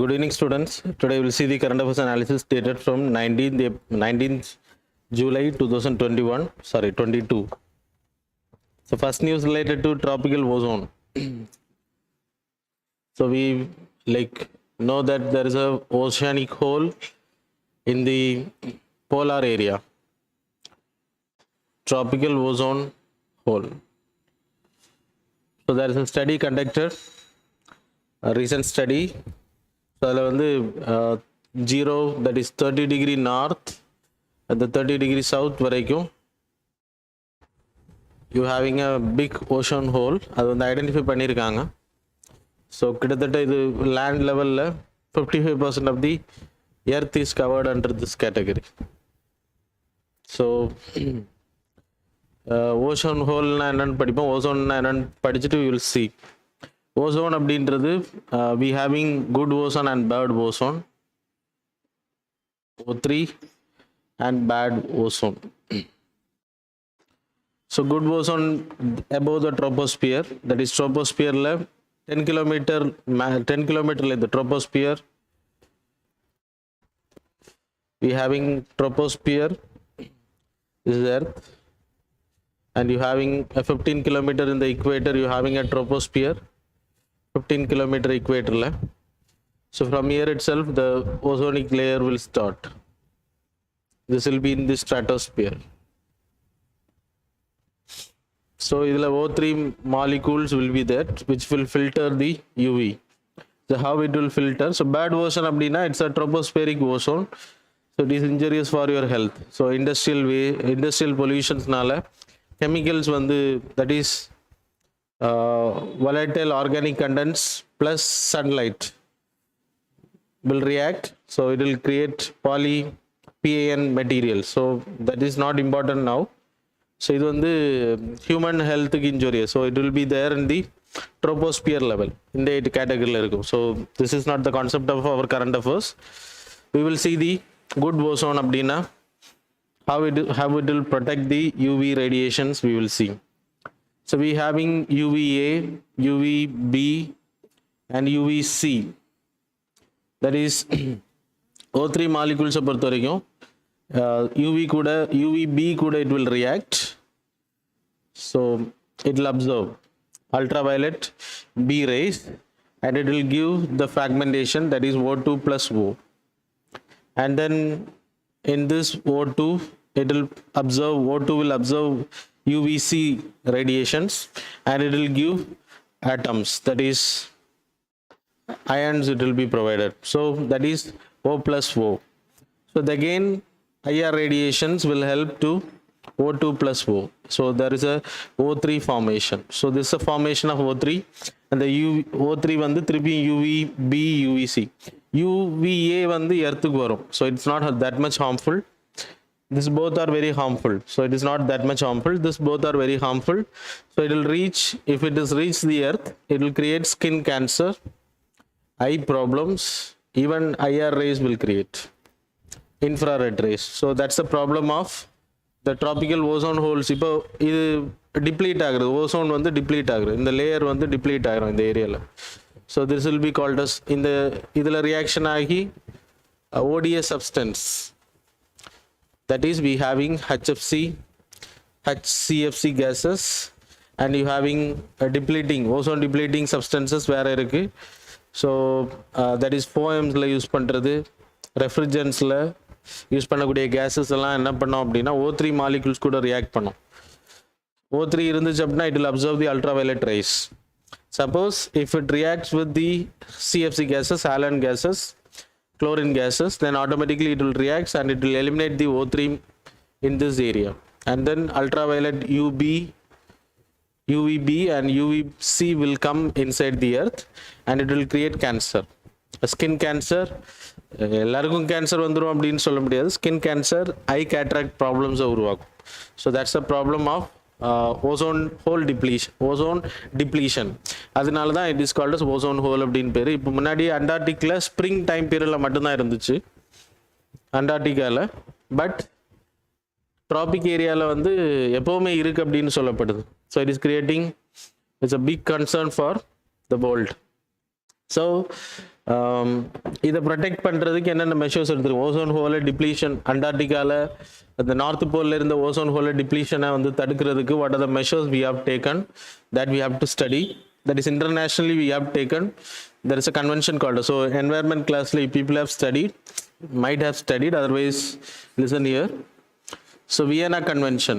Good evening, students. Today we will see the current affairs analysis dated from 19th July 2021. Sorry, 22. So first news related to tropical ozone. So we know that there is a oceanic hole in the polar area. Tropical ozone hole. So there is a study conducted, a recent study. So அதில் வந்து 0 that is 30 degree north at the 30 degree south வரைக்கும் you having a big ocean hole அது வந்து identify பண்ணியிருக்காங்க. So கிட்டத்தட்ட இது land லெவலில் 55% of the earth is covered under this category. So ozone ஹோல்னா என்னென்னு படிப்போம், ஓசோன்னா என்னென்னு படிச்சுட்டு வில் சி. ஓசோன் அப்படின்றது we having good ozone and bad ozone, O3 and bad ozone. So good ozone above the troposphere, that is troposphere la 10 kilometer like the troposphere we having troposphere is earth, and you having a 15 kilometer in the equator, you having a troposphere 15 kilometer equator la. So from here itself the ozonic layer will start. This will be in the stratosphere. So idla O3 molecules will be there which will filter the UV. So how it will filter? So bad ozone abdina, it's a tropospheric ozone, so it is injurious for your health. So industrial pollutions nala chemicals vandu, that is volatile organic contents plus sunlight will react, so it will create PAN material. So that is not important now. So it is human health injurious, so it will be there in the troposphere level in the category. So this is not the concept of our current affairs. We will see the good ozone abdina, how it will protect the UV radiations we will see. So we having UVA, UVB and UVC, that is O3 molecules பொறுத்த வரைக்கும் UVB கூட it will react, so it will absorb ultraviolet B rays and it will give the fragmentation, that is O2 plus O, and then in this O2 it will observe, O2 will observe UVC radiations and it will give atoms, that is ions it will be provided, so that is O plus O. So again IR radiations will help to O2 plus O, so there is a O3 formation. So this is a formation of O3 and the O3 வந்து திருப்பி UVB UVC, UVA வந்து எர்த்துக்கு வரும், so it's not that much harmful. This both are very harmful, so it is not that much harmful. This both are very harmful, so it will reach, if it is reach the earth, it will create skin cancer, eye problems, even IR rays will create, infrared rays. So that's the problem of the tropical ozone holes. இப்போ இது deplete ஆகுது, ozone வந்து deplete ஆகுது, இந்த layer வந்து deplete ஆகிரும் இந்த ஏரியால. So this will be called as, இந்த இதில் reaction ஆகி ODS substance, that is we having HFC, HCFC gases, and you having a depleting, ozone depleting substances வேற இருக்கு. So that is foams la use பண்றது, refrigerants la use பண்ணக்கூடிய gases எல்லாம் என்ன பண்ணோம் அப்படின்னா O3 molecules கூட react பண்ணும். O3 இருந்துச்சு அப்படின்னா it will absorb the ultraviolet rays. Suppose if it reacts with the CFC gases, halon gases, chlorine gases, then automatically it will react and it will eliminate the O3 in this area, and then ultraviolet UVB and UVC will come inside the earth and it will create cancer, a skin cancer. எல்லாருக்கும் cancer வந்துரும் அப்படின்னு சொல்ல முடியாது, skin cancer, eye cataract problems உருவாக்கும். So that's the problem of ozone hole depletion. அதனால தான் it is called as ozone hole அப்படின்னு பேர். இப்போ முன்னாடி அண்டார்டிக்ல ஸ்ப்ரிங் டைம் பீரியட்ல மட்டும்தான் இருந்துச்சு அண்டார்டிகால, பட் ட்ராபிக் ஏரியாவில் வந்து எப்போவுமே இருக்கு அப்படின்னு சொல்லப்படுது. So it is creating, it's a big concern for the world. So இதை ப்ரொடெக்ட் பண்ணுறதுக்கு என்னென்ன மெஷர்ஸ் எடுத்துருக்கோம்? ஓசோன் ஹோலை டிப்ளீஷன், அண்டார்டிகாவில் இந்த நார்த் போலில் இருந்த ஓசோன் ஹோலை டிப்ளீஷனை வந்து தடுக்கிறதுக்கு what are the measures we have taken that we have to study, that is internationally we have taken. There is a convention called, so environment class like people have studied, might have studied, otherwise listen here. So Vienna Convention,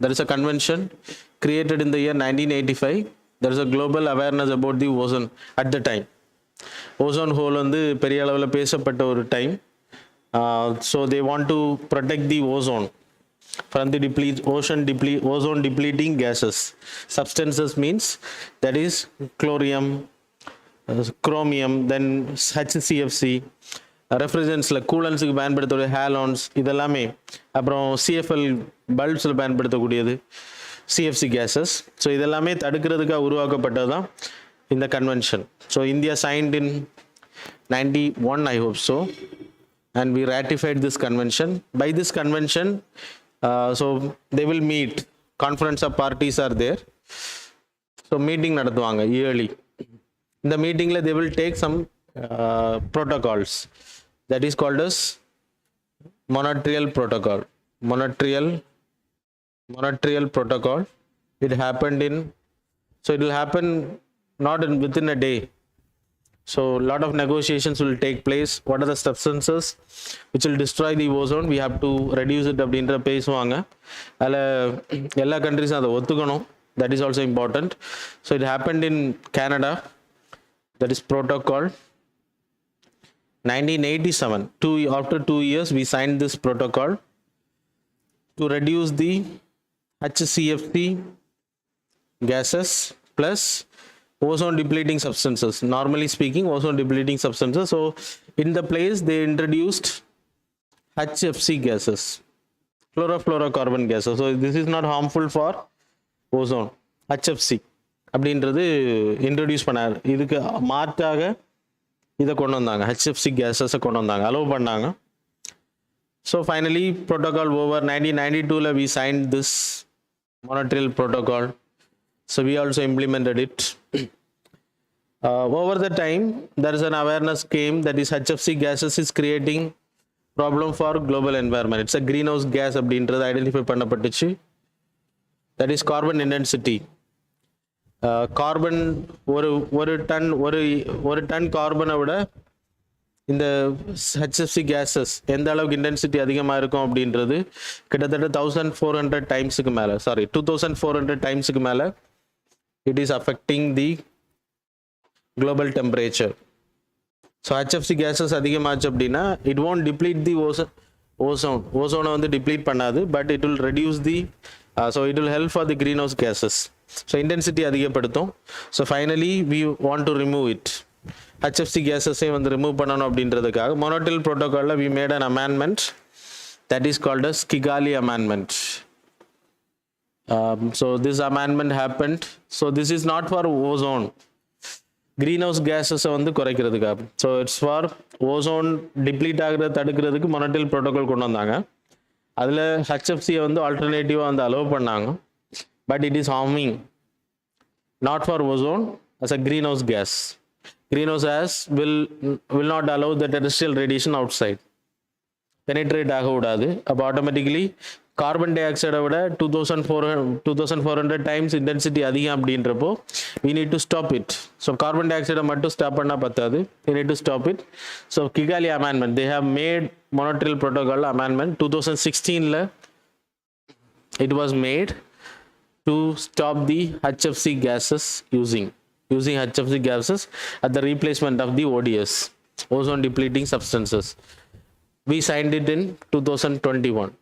there is a convention created in the year 1985. There is a global awareness about the ozone at the time. Ozone hole வந்து பெரிய அளவில் பேசப்பட்ட ஒரு time. So they want to protect the ozone from the ozone depleting gases. Substances means that is chlorium, chromium, then HCFC, ரெஃப்ரிஜரன்ட்ஸில் கூலன்ஸுக்கு பயன்படுத்தக்கூடிய ஹேலான்ஸ் இதெல்லாமே, அப்புறம் CFL பல்ப்ஸில் பயன்படுத்தக்கூடியது CFC gases. So இதெல்லாமே தடுக்கிறதுக்காக உருவாக்கப்பட்டது தான் இந்த convention. So India signed in 91 I hope so, and we ratified this convention. By this convention, so they will meet, conference of parties are there, so meeting நடத்துவாங்க yearly. இந்த மீட்டிங்கில் they will take some protocols that is called as Montreal protocol. Montreal protocol, it happened in, so it will happen not within a day. So a lot of negotiations will take place. What are the substances which will destroy the ozone? We have to reduce it அப்படின்ற பேசுவாங்க. அதில் எல்லா கண்ட்ரிஸும் அதை ஒத்துக்கணும். That is also important. So it happened in Canada. That is protocol 1987. After 2 years we signed this protocol to reduce the HCFC gases plus ozone depleting substances. Normally speaking, ozone depleting substances. So in the place they introduced HFC gases, chlorofluorocarbon gases. So this is not harmful for ozone. HFC அப்படின்றது introduce பண்ணார். இதுக்கு மாற்றாக இதை கொண்டு வந்தாங்க, HFC கேஸஸை கொண்டு வந்தாங்க, allow பண்ணாங்க. So finally protocol over. 1992 we signed this Montreal protocol. So we also implemented it. Over the time, there is an awareness came that is HFC gases is creating problem for global environment. It's a greenhouse gas அப்படின்றது identify பண்ணப்பட்டுச்சு. That is carbon intensity. Carbon ஒரு ton கார்பனை விட இந்த HFC gases எந்த அளவுக்கு intensity அதிகமாக இருக்கும் அப்படின்றது கிட்டத்தட்ட 1400 டைம்ஸுக்கு மேலே, 2400 டைம்ஸுக்கு மேலே it is affecting the global temperature. So HFC gases அதிகமாச்சு அப்படின்னா it won't deplete the ozone வந்து deplete பண்ணாது, but it will reduce the so it will help for the greenhouse gases. So intensity அதிகப்படுத்தும். So finally we want to remove it. HFC gases வந்து remove பண்ணணும் அப்படின்றதுக்காக Montreal protocol we made an amendment that is called as Kigali amendment. So this amendment happened. So this is not for ozone, greenhouse gases வந்து குறைக்கிறதுக்காக. So it's for ozone deplete ஆகிறத தடுக்கிறதுக்கு Montreal protocol கொண்டு வந்தாங்க. அதில் HFC வந்து ஆல்டர்னேட்டிவாக வந்து allow பண்ணாங்க. But it is harming not for ozone as a greenhouse gas. Greenhouse gas will not allow the terrestrial radiation outside penetrate ஆக விடாது. அப்போ ஆட்டோமேட்டிக்கலி கார்பன் டை ஆக்சைடை விட 2400 டைம்ஸ் இன்டென்சிட்டி அதிகம் அப்படின்றப்போ we need to stop it. So carbon டை ஆக்சைடை மட்டும் ஸ்டாப் பண்ணால் பத்தாது, we need to stop it. So Kigali amendment, they have made Montreal protocol amendment 2016 it was made to stop the HFC gases using HFC gases at the replacement of the ODS, ozone depleting substances. We signed it in 2021.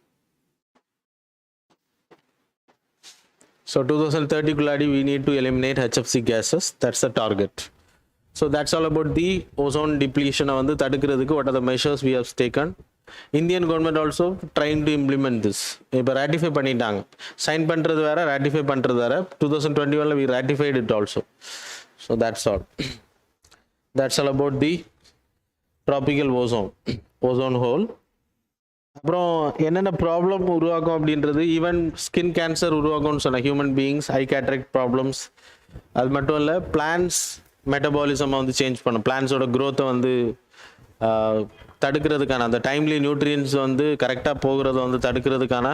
So 2030 we need to eliminate HFC gases. That's the target. So that's all about the ozone depletion. வந்து தடுக்கிறதுக்கு what are the measures we have taken. Indian government also trying to implement this. இப்போ ratify பண்ணிட்டாங்க. Sign பண்ணுறது வேற, ratify பண்ணுறது வேற. 2021 we ratified it also. So that's all. That's all about the tropical ozone hole. அப்புறம் என்னென்ன problem உருவாக்கும் அப்படின்றது, ஈவன் ஸ்கின் கேன்சர் உருவாக்கும்னு சொன்ன ஹியூமன் பீயிங்ஸ், ஐ கேட்ராக்ட் ப்ராப்ளம்ஸ், அது மட்டும் இல்லை பிளான்ஸ் மெட்டபாலிசம் வந்து சேஞ்ச் பண்ணும், பிளான்ஸோட க்ரோத்தை வந்து தடுக்கிறதுக்கான அந்த டைம்லி நியூட்ரியன்ஸ் வந்து கரெக்டாக போகிறத வந்து தடுக்கிறதுக்கான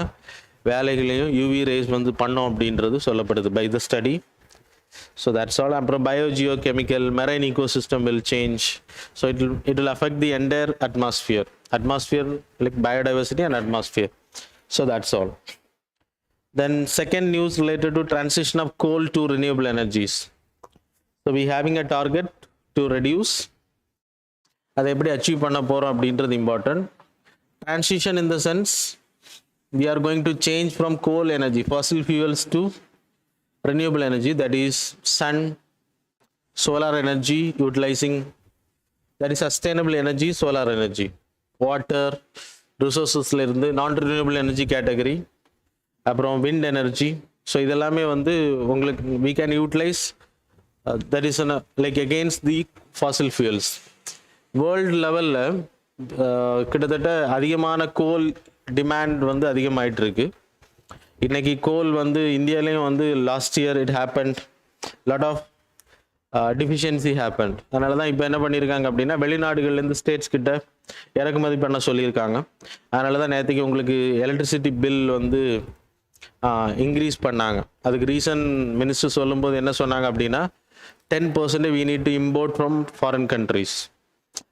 வேலைகளையும் யூவி ரேஸ் வந்து பண்ணோம் அப்படின்றது சொல்லப்படுது by the study. So that's all. அப்புறம் biogeochemical marine ecosystem will change. So it will affect the entire atmosphere like biodiversity and atmosphere. So that's all. Then second news related to transition of coal to renewable energies. So we having a target to reduce. அதை எப்படி achieve பண்ண போகிறோம் அப்படின்றது important. Transition in the sense we are going to change from coal energy, fossil fuels to renewable energy, that is sun, solar energy utilizing, that is sustainable energy, solar energy, water resourcesல இருந்து நான் renewable energy category, அப்புறம் wind energy. So இதெல்லாமே வந்து உங்களுக்கு we can utilize that is like against the fossil fuels. World லெவலில் கிட்டத்தட்ட அதிகமான கோல் demand வந்து அதிகமாயிட்டு இருக்கு. இன்னைக்கு கோல் வந்து இந்தியாலையும் வந்து last year it happened, lot of deficiency happened. அதனால தான் இப்போ என்ன பண்ணியிருக்காங்க அப்படின்னா வெளிநாடுகள்லேருந்து ஸ்டேட்ஸ் கிட்ட இறக்குமதி பண்ண சொல்லியிருக்காங்க. அதனால தான் நேற்றுக்கு உங்களுக்கு எலக்ட்ரிசிட்டி பில் வந்து இன்க்ரீஸ் பண்ணாங்க. அதுக்கு ரீசன் மினிஸ்டர் சொல்லும்போது என்ன சொன்னாங்க அப்படின்னா 10% we need to import from foreign countries.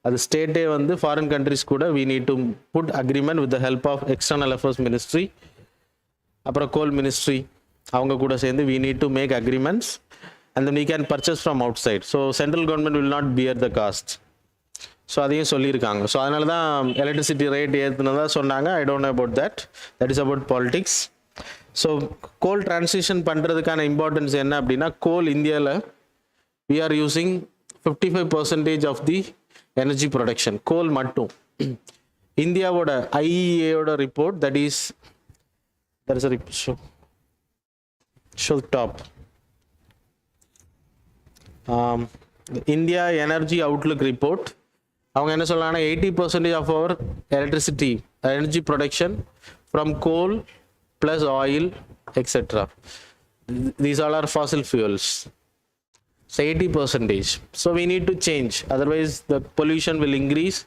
அது ஸ்டேட்டே வந்து ஃபாரின் கண்ட்ரிஸ் கூட we need to put agreement with the help of external affairs ministry, அப்புறம் கோல் மினிஸ்ட்ரி அவங்க கூட சேர்ந்து we need to make agreements and then we can purchase from outside. So central government will not bear the cost. So அதையும் சொல்லியிருக்காங்க. So அதனால தான் electricity rate ஏற்றுனதா சொன்னாங்க. I don't know about that. That is about politics. So goal transition பண்ணுறதுக்கான importance என்ன அப்படின்னா, கோல் இந்தியாவில் we are using 55% of the energy production, கோல் மட்டும். இந்தியாவோட ஐஇஏயோட report, that is a show top India Energy Outlook report. அவங்க என்ன சொல்றாங்கன்னா 80% of our electricity energy production from coal plus oil etc. These all are fossil fuels. So 80%. So we need to change, otherwise the pollution will increase,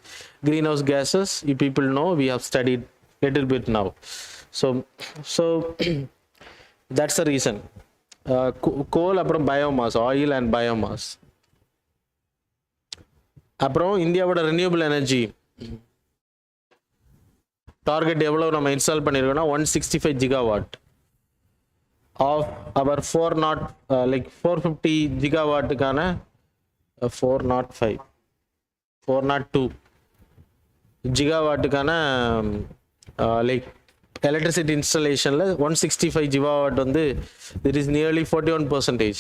greenhouse gases, you people know, we have studied little bit now. So that's the reason. Coal அப்புறம் biomass, oil and biomass. அப்புறம் இந்தியாவோட renewable energy target எவ்வளவு நம்ம install பண்ணியிருக்கோம்னா 165 gigawatt of our 450 gigawattக்கான 402 gigawattக்கான like electricity இன்ஸ்டாலேஷனில் 165 gigawatt வந்து there is nearly 41%.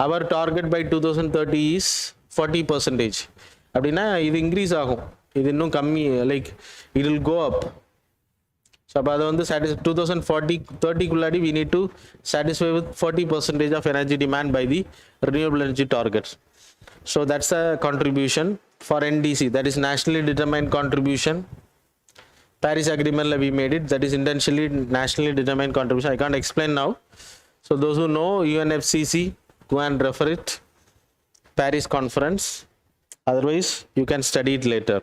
our target by 2030 is 40%. அப்படின்னா இது இன்க்ரீஸ் ஆகும், இது இன்னும் கம்மி, like it will go up. So அப்போ அதை வந்து 2030 we need to satisfy with 40% of energy demand by the renewable energy targets. So that's a contribution for NDC, that is nationally determined contribution. Paris agreement we made it, that is intentionally nationally determined contribution. I can't explain now. So those who know UNFCCC, go and refer it, Paris conference. Otherwise you can study it later.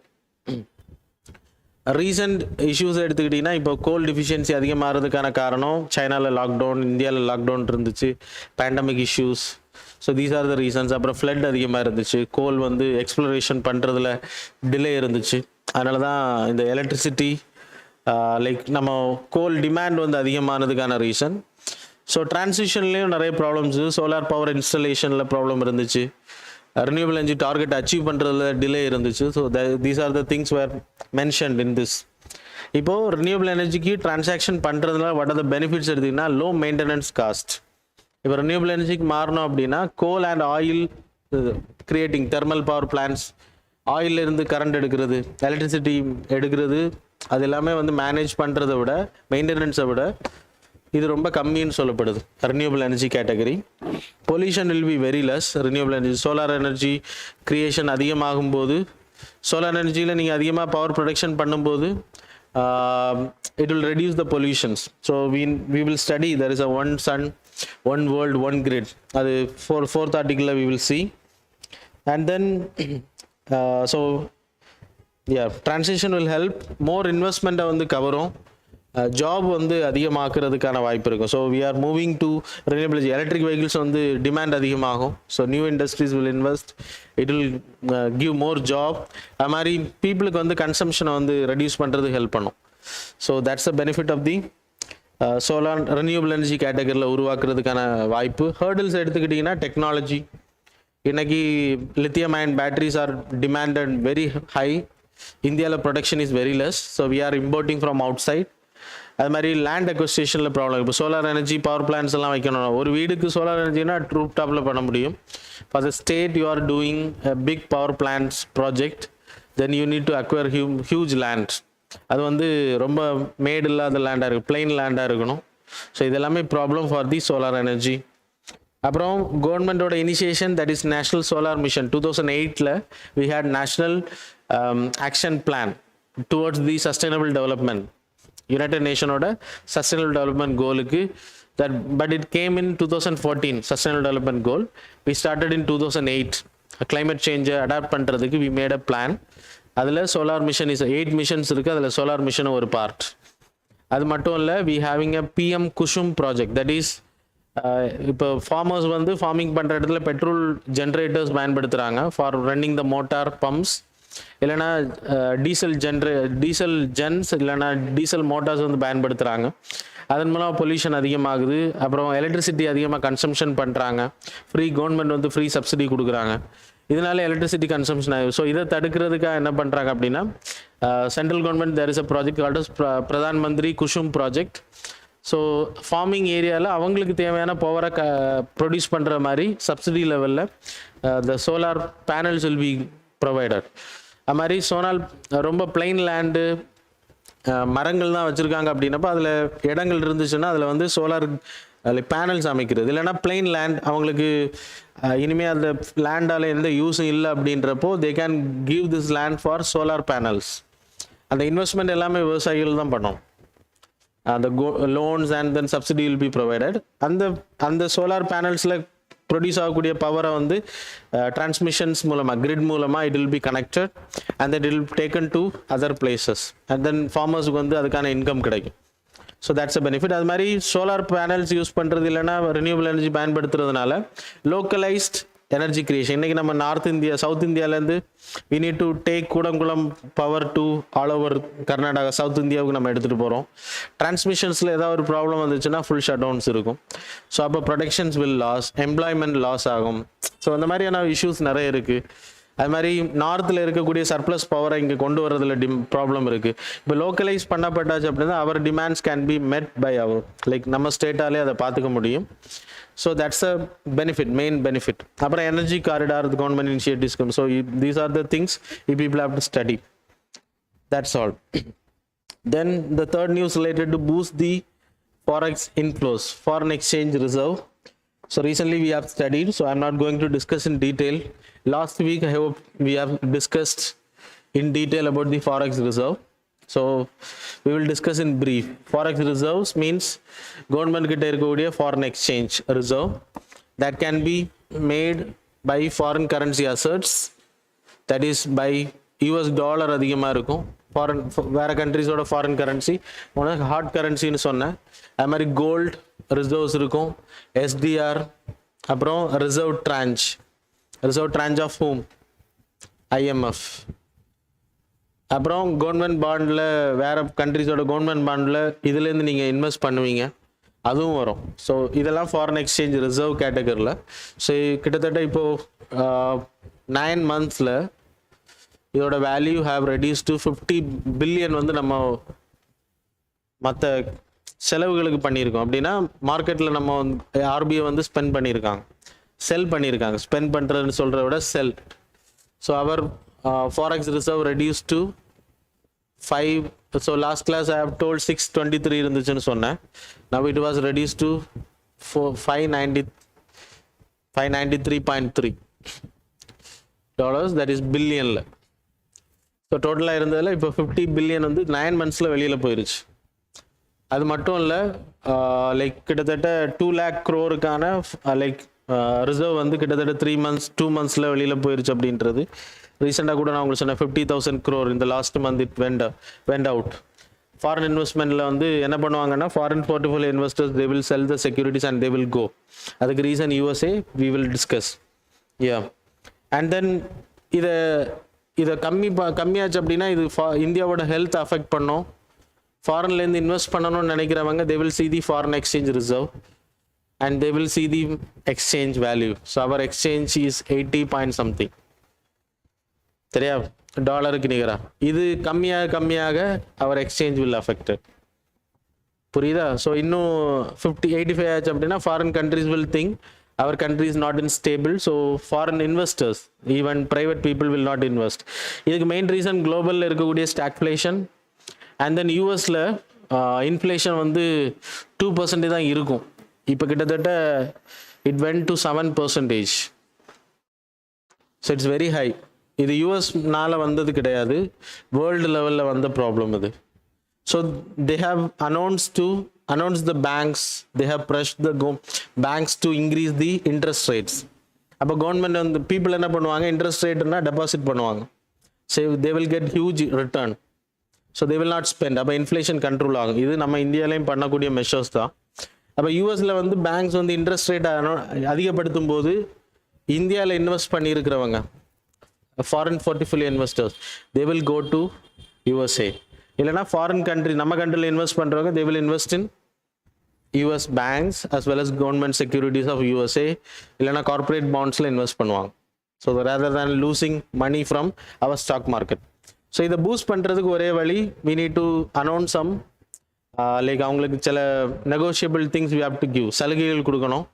Recent issues எடுத்துக்கிட்டிங்கன்னா, இப்போ கோல் deficiency அதிகமாகிறதுக்கான காரணம் சைனாவில் lockdown, இந்தியாவில் lockdown இருந்துச்சு, pandemic issues. So these are the reasons. அப்புறம் flood அதிகமாக இருந்துச்சு, கோல் வந்து எக்ஸ்ப்ளோரேஷன் பண்ணுறதுல டிலே இருந்துச்சு. அதனால தான் இந்த எலக்ட்ரிசிட்டி லைக் நம்ம கோல் டிமாண்ட் வந்து அதிகமானதுக்கான ரீசன். ஸோ டிரான்சிஷன்லேயும் நிறைய ப்ராப்ளம்ஸு, சோலார் பவர் இன்ஸ்டலேஷனில் ப்ராப்ளம் இருந்துச்சு, renewable energy target achieve பண்றதுல டிலே இருந்துச்சு. So these are the things were mentioned in this. இப்போ renewable energyக்கு டிரான்சாக்ஷன் பண்ணுறதுனால what are the benefits எடுத்தீங்கன்னா, low maintenance cost. இப்போ renewable energyக்கு மாறணும் அப்படின்னா coal and oil creating thermal power plants, ஆயிலில் இருந்து கரண்ட் எடுக்கிறது, எலக்ட்ரிசிட்டி எடுக்கிறது, அது எல்லாமே வந்து மேனேஜ் பண்ணுறதை விட, மெயின்டெனன்ஸை விட இது ரொம்ப கம்மின்னு சொல்லப்படுது renewable energy category. pollution will be very less. renewable energy, solar energy creation அதிகமாகும் போது, solar energyல நீங்கள் அதிகமாக பவர் ப்ரொடக்ஷன் பண்ணும்போது it will reduce the pollutions. So we will study, there is a one sun, one world, one grid. அது 4th article we will see. and then so yeah, transition will help more investment வந்து கவரும், job வந்து அதிகமாக்குறதுக்கான வாய்ப்பு இருக்கும். So we are moving to renewable electric vehicles வந்து demand அதிகமாகும். So new industries will invest, it will give more job. அது மாதிரி பீப்புளுக்கு வந்து கன்சம்ஷனை வந்து ரெடியூஸ் பண்ணுறது ஹெல்ப் பண்ணும். So that's a benefit of the solar renewable energy கேட்டகரியில் உருவாக்குறதுக்கான வாய்ப்பு. ஹேர்டில்ஸ் எடுத்துக்கிட்டிங்கன்னா டெக்னாலஜி, இன்னைக்கு lithium ion batteries are demanded very high. இந்தியாவில் production is very less, so we are importing from outside. அது மாதிரி லேண்ட் அக்வசிஷனில் ப்ராப்ளம். இப்போ சோலார் எனர்ஜி பவர் பிளான்ஸ் எல்லாம் வைக்கணும். ஒரு வீடுக்கு சோலார் எனர்ஜினா ரூப் டாப்பில் பண்ண முடியும். For the state you are doing a big power plans project, then you need to acquire huge land. அது வந்து ரொம்ப மேடு இல்லாத லேண்டாக இருக்கும், பிளெயின் லேண்டாக இருக்கணும். ஸோ இதெல்லாமே problem for the solar energy. அப்புறம் கவர்மெண்டோட initiation, that is national solar mission. 2008 we had national action plan towards the sustainable development, united நேஷனோட சஸ்டைனபிள் டெவலப்மெண்ட் கோலுக்கு. that but it came in 2014 sustainable development goal. We started in 2008 climate change adapt பண்ணுறதுக்கு we made a plan. அதில் solar mission is 8 missions இருக்குது, அதில் solar mission ஒரு part. அது மட்டும் இல்லை, we having a PM Kusum project. That is இப்போ farmers வந்து ஃபார்மிங் பண்ணுற இடத்துல பெட்ரோல் ஜென்ரேட்டர்ஸ் பயன்படுத்துகிறாங்க for running the motor pumps, இல்லைனா டீசல் ஜென்ஸ் இல்லைனா டீசல் மோட்டார்ஸ் வந்து பயன்படுத்துகிறாங்க. அதன் மூலம் பொல்யூஷன் அதிகமாகுது. அப்புறம் எலக்ட்ரிசிட்டி அதிகமாக கன்சம்ஷன் பண்ணுறாங்க. கவர்மெண்ட் வந்து ஃப்ரீ சப்சிடி கொடுக்குறாங்க. இதனால எலக்ட்ரிசிட்டி கன்சம்ஷன் ஆகுது. ஸோ இதை தடுக்கிறதுக்காக என்ன பண்ணுறாங்க அப்படின்னா, central government there is a project called Pradhan Mantri Kusum project. So farming ஏரியாவில் அவங்களுக்கு தேவையான பவரை ப்ரொடியூஸ் பண்ணுற மாதிரி சப்சிடி லெவலில் த solar panels will be provided. அது மாதிரி சோலார் ரொம்ப பிளைன் லேண்டு மரங்கள் தான் வச்சுருக்காங்க அப்படின்னப்போ அதில் இடங்கள் இருந்துச்சுன்னா அதில் வந்து சோலார் பேனல்ஸ் அமைக்கிறது. இல்லைனா பிளைன் லேண்ட் அவங்களுக்கு இனிமேல் அந்த லேண்டால் எந்த யூஸும் இல்லை அப்படின்றப்போ they can give this land for solar panels. அந்த இன்வெஸ்ட்மெண்ட் எல்லாமே விவசாயிகள் தான் பண்ணோம். அந்த loans and then subsidy will be provided. அந்த சோலார் பேனல்ஸில் ப்ரொடியூஸ் ஆகக்கூடிய பவரை வந்து டிரான்ஸ்மிஷன்ஸ் மூலமாக கிரிட் மூலமாக it will be connected and then it will taken to other places and then ஃபார்மர்ஸுக்கு வந்து அதுக்கான இன்கம் கிடைக்கும். So that's a benefit. அது மாதிரி சோலார் பேனல்ஸ் யூஸ் பண்ணுறது இல்லைன்னா ரெனியூபிள் எனர்ஜி பயன்படுத்துறதுனால லோக்கலைஸ்ட் எனர்ஜி கிரியேஷன். இன்றைக்கி நம்ம நார்த் இந்தியா சவுத் இந்தியாவிலேருந்து we need to take Kudankulam power to all over Karnataka, south இந்தியாவுக்கு நம்ம எடுத்துகிட்டு போகிறோம். டிரான்ஸ்மிஷன்ஸில் ஏதாவது ஒரு ப்ராப்ளம் வந்துச்சுன்னா ஃபுல் ஷட் டவுன்ஸ் இருக்கும். ஸோ அப்போ productions will loss, employment loss ஆகும். ஸோ அந்த மாதிரியான இஷ்யூஸ் நிறைய இருக்குது. அது மாதிரி நார்த்தில் இருக்கக்கூடிய சர்ப்ளஸ் பவரை இங்கே கொண்டு வரதுல ப்ராப்ளம் இருக்குது. இப்போ லோக்கலைஸ் பண்ணப்பட்டாச்சு அப்படின்னா our demands can be met by our like நம்ம ஸ்டேட்டாலே அதை பார்த்துக்க முடியும். So that's a benefit, main benefit. அப்புறம் energy corridor government initiatives. So these are the things you people have to study. That's all. Then the third news related to boost the forex inflows, foreign exchange reserve. So recently we have studied, so I'm not going to discuss in detail. Last week I hope we have discussed in detail about the forex reserve. So we will discuss in brief. Forex reserves means government கிட்ட இருக்கக்கூடிய foreign exchange reserve that can be made by foreign currency assets, that is by US dollar அதிகமாக இருக்கும். Foreign வேறு கண்ட்ரிஸோட foreign currency உனக்கு heart கரன்சின்னு சொன்னேன். அது மாதிரி gold reserves இருக்கும், எஸ்டிஆர், அப்புறம் ரிசர்வ் ட்ரான்ச் ஆஃப் ஹோம் ஐஎம்எஃப். அப்புறம் கவர்மெண்ட் பாண்டில் வேறு கண்ட்ரிஸோட கவர்மெண்ட் பாண்டில் இதுலேருந்து நீங்கள் இன்வெஸ்ட் பண்ணுவீங்க, அதுவும் வரும். ஸோ இதெல்லாம் ஃபாரின் எக்ஸ்சேஞ்ச் ரிசர்வ் கேட்டகரியில். ஸோ கிட்டத்தட்ட இப்போது 9 months இதோட value have reduce to 50 billion வந்து நம்ம மற்ற செலவுகளுக்கு பண்ணியிருக்கோம். அப்படின்னா மார்க்கெட்டில் நம்ம ஆர்பிஐ வந்து ஸ்பெண்ட் பண்ணியிருக்காங்க, செல் பண்ணியிருக்காங்க. ஸ்பெண்ட் பண்ணுறதுன்னு சொல்கிறத விட sell. So our forex reserve reduce to 5. So last class I have told 623 இருந்துச்சுன்னு சொன்னேன். Now it was reduce to 593.3 dollars, that is பில்லியனில். ஸோ டோட்டலாக இருந்ததில் இப்போ 50 பில்லியன் வந்து 9 months வெளியில் போயிருச்சு. அது மட்டும் இல்லை, லைக் கிட்டத்தட்ட 2 lakh crore லைக் ரிசர்வ் வந்து கிட்டத்தட்ட 3 months 2 monthsல வெளியில் போயிருச்சு அப்படின்றது ரீசெண்டாக கூட நான் உங்களுக்கு சொன்னேன் 50,000 crore இந்த last month it went out. Foreign இன்வெஸ்ட்மெண்ட்டில் வந்து என்ன பண்ணுவாங்கன்னா foreign portfolio investors they will sell the securities and they will go. அதுக்கு reason USA we will discuss. And then இதை கம்மியாச்சு அப்படின்னா இது இந்தியாவோட ஹெல்த் அஃபெக்ட் பண்ணும். ஃபாரின்லேருந்து இன்வெஸ்ட் பண்ணணும்னு நினைக்கிறவங்க they will see the foreign exchange reserve and they will see the exchange value. So our exchange is 80 point something. சரியா, டாலருக்கு நிகரா. இது கம்மியாக அவர் எக்ஸ்சேஞ்ச் வில் அஃபெக்டட். புரியுதா? ஸோ இன்னும் 85 ஆச்சு அப்படின்னா foreign countries will think our country is not in stable. So foreign investors even private people will not invest. இதுக்கு மெயின் ரீசன் குளோபலில் இருக்கக்கூடிய ஸ்டாக்ஃப்ளேஷன் அண்ட் தென் யூஎஸில் இன்ஃப்ளேஷன் வந்து 2% தான் இருக்கும். இப்போ கிட்டத்தட்ட it went to 7%. So it's very high. இது யூஎஸ்னால வந்தது கிடையாது, வேர்ல்டு லெவலில் வந்த ப்ராப்ளம் இது. So they have announce the banks, they have pressed the banks to increase the interest rates. அப்போ கவர்மெண்ட் வந்து பீப்புள் என்ன பண்ணுவாங்க, இன்ட்ரெஸ்ட் ரேட்னா டெபாசிட் பண்ணுவாங்க. So they will get huge return. So they will not spend. அப்போ inflation control ஆகும். இது நம்ம இந்தியாவிலையும் பண்ணக்கூடிய மெஷர்ஸ் தான். அப்போ யூஎஸில் வந்து பேங்க்ஸ் வந்து இன்ட்ரெஸ்ட் ரேட் அதிகப்படுத்தும் போது இந்தியாவில் இன்வெஸ்ட் பண்ணியிருக்கிறவங்க foreign portfolio investors they will go to USA. இல்லைனா ஃபாரின் கண்ட்ரி நம்ம கண்ட்ரியில் இன்வெஸ்ட் பண்ணுறவங்க they will invest in US banks as well as government securities of USA. இல்லைனா கார்பரேட் பாண்ட்ஸில் இன்வெஸ்ட் பண்ணுவாங்க. So rather than losing money from our stock market. So இதை boost பண்ணுறதுக்கு ஒரே வழி, we need to announce some like அவங்களுக்கு சில negotiable things we have to give, சலுகைகள் கொடுக்கணும்.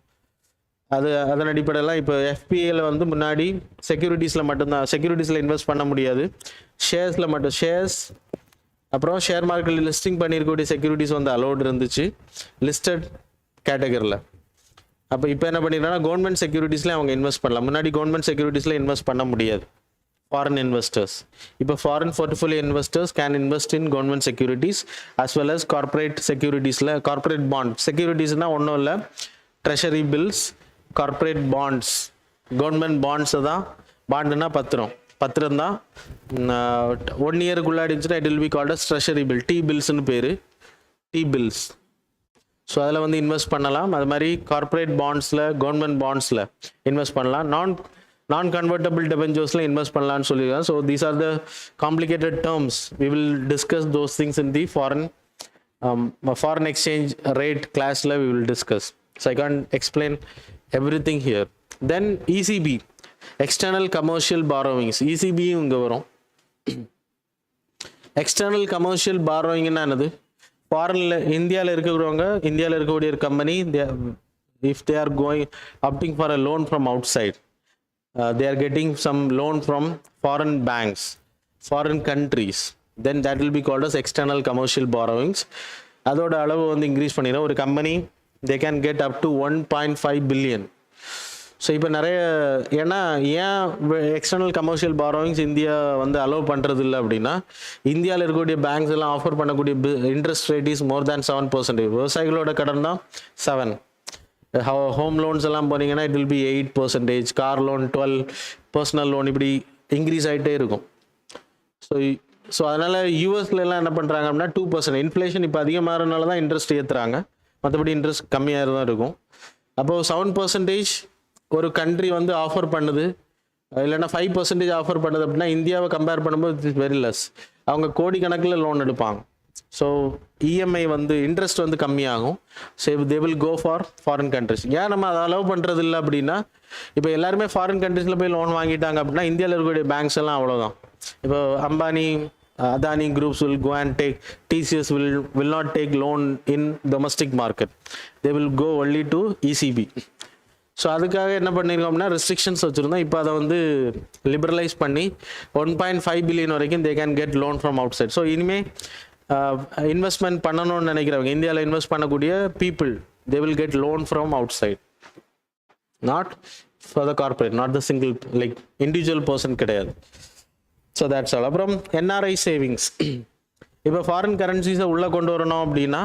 அதன் அடிப்படையில் இப்போ எஃபிஏல வந்து முன்னாடி செக்யூரிட்டிஸில் இன்வெஸ்ட் பண்ண முடியாது, ஷேர்ஸில் மட்டும் ஷேர்ஸ் அப்புறம் ஷேர் மார்க்கெட்டில் லிஸ்டிங் பண்ணியிருக்கக்கூடிய செக்யூரிட்டிஸ் வந்து அலோடு இருந்துச்சு லிஸ்டட் கேட்டகரியில். அப்போ இப்போ என்ன பண்ணிடுறாங்கன்னா கவர்மெண்ட் செக்யூரிட்டிஸில் அவங்க இன்வெஸ்ட் பண்ணலாம். முன்னாடி கவர்மெண்ட் செக்யூரிட்டிஸில் இன்வெஸ்ட் பண்ண முடியாது foreign investors. இப்போ foreign portfolio investors can invest in government securities as well as corporate securitiesல corporate bond securitiesனா ஒன்றும் இல்லை, treasury bills, corporate bonds, government bonds தான். பாண்டுனா பத்திரம் தான். 1 yearக்குள்ளே இருந்துச்சுன்னா it will be called as treasury bill. T-billsனு பேர், T-bills. ஸோ அதில் வந்து இன்வெஸ்ட் பண்ணலாம். அது மாதிரி கார்பரேட் பாண்ட்ஸில் கவர்மெண்ட் பாண்ட்ஸில் இன்வெஸ்ட் பண்ணலாம். நான் கன்வெர்ட்டபிள் டெபெஞ்சர்ஸில் இன்வெஸ்ட் பண்ணலான்னு சொல்லியிருக்காங்க. So these are the complicated terms. We will discuss those things in the foreign exchange rate கிளாஸில் we will discuss. So I can't explain everything here. Then ECB, external commercial borrowings. இசிபியும் இங்கே வரும். External commercial பாரோவிங்னா என்னது? ஃபாரினில் இந்தியாவில் இருக்கக்கூடிய ஒரு company if they are opting for a loan from outside, they are getting some loan from foreign banks, foreign countries, then that will be called as external commercial borrowings. அதோட அளவு வந்து increase பண்ணிடும். ஒரு company they can get up to 1.5 billion. So இப்போ நிறைய ஏன் external commercial borrowings India வந்து allow பண்ணுறது இல்லை அப்படின்னா, இந்தியாவில் இருக்கக்கூடிய பேங்க்ஸ் எல்லாம் ஆஃபர் பண்ணக்கூடிய இன்ட்ரெஸ்ட் ரேட் இஸ் மோர் தேன் 7%. விவசாயிகளோட கடன் தான் 7. ஹோம் லோன்ஸ் எல்லாம் போனீங்கன்னா it will B 8%, car loan 12, personal loan இப்படி இன்க்ரீஸ் ஆகிட்டே இருக்கும். ஸோ அதனால் யூஎஸ்லாம் என்ன பண்ணுறாங்க அப்படின்னா 2%. இன்ஃப்ளேஷன் இப்போ அதிகமாகறதுனால தான் இன்ட்ரெஸ்ட் ஏற்றுறாங்க, மற்றபடி இன்ட்ரெஸ்ட் கம்மியாக தான் இருக்கும். அப்போது 7% ஒரு கண்ட்ரி வந்து ஆஃபர் பண்ணுது, இல்லைன்னா 5% ஆஃபர் பண்ணுது அப்படின்னா இந்தியாவை கம்பேர் பண்ணும்போது இட் இஸ் வெரி லெஸ். அவங்க கோடிக்கணக்கில் லோன் எடுப்பாங்க. ஸோ இஎம்ஐ வந்து இன்ட்ரெஸ்ட் வந்து கம்மியாகும். So they will go for foreign countries. ஏன் நம்ம அதை அலோவ் பண்ணுறது இல்லை அப்படின்னா, இப்போ எல்லாருமே ஃபாரின் கண்ட்ரீஸில் போய் லோன் வாங்கிட்டாங்க அப்படின்னா இந்தியாவில் இருக்கக்கூடிய பேங்க்ஸ் எல்லாம் அவ்வளோதான். இப்போ Ambani, Adani groups will go and take, TCS will not take loan in domestic market. They will go only to ECB. So அதுக்காக என்ன பண்ணியிருக்கோம்னா ரெஸ்ட்ரிக்ஷன்ஸ் வச்சுருந்தோம். இப்போ அதை வந்து லிபரலைஸ் பண்ணி 1.5 பில்லியன் வரைக்கும் they can get loan from outside. So இனிமேல் investment பண்ணணும்னு நினைக்கிறவங்க, இந்தியாவில் இன்வெஸ்ட் பண்ணக்கூடிய people, they will get loan from outside, not for the corporate, not the single like individual person கிடையாது. So that's all. அப்புறம் NRI savings. இப்போ foreign கரன்சிஸை உள்ளே கொண்டு வரணும் அப்படின்னா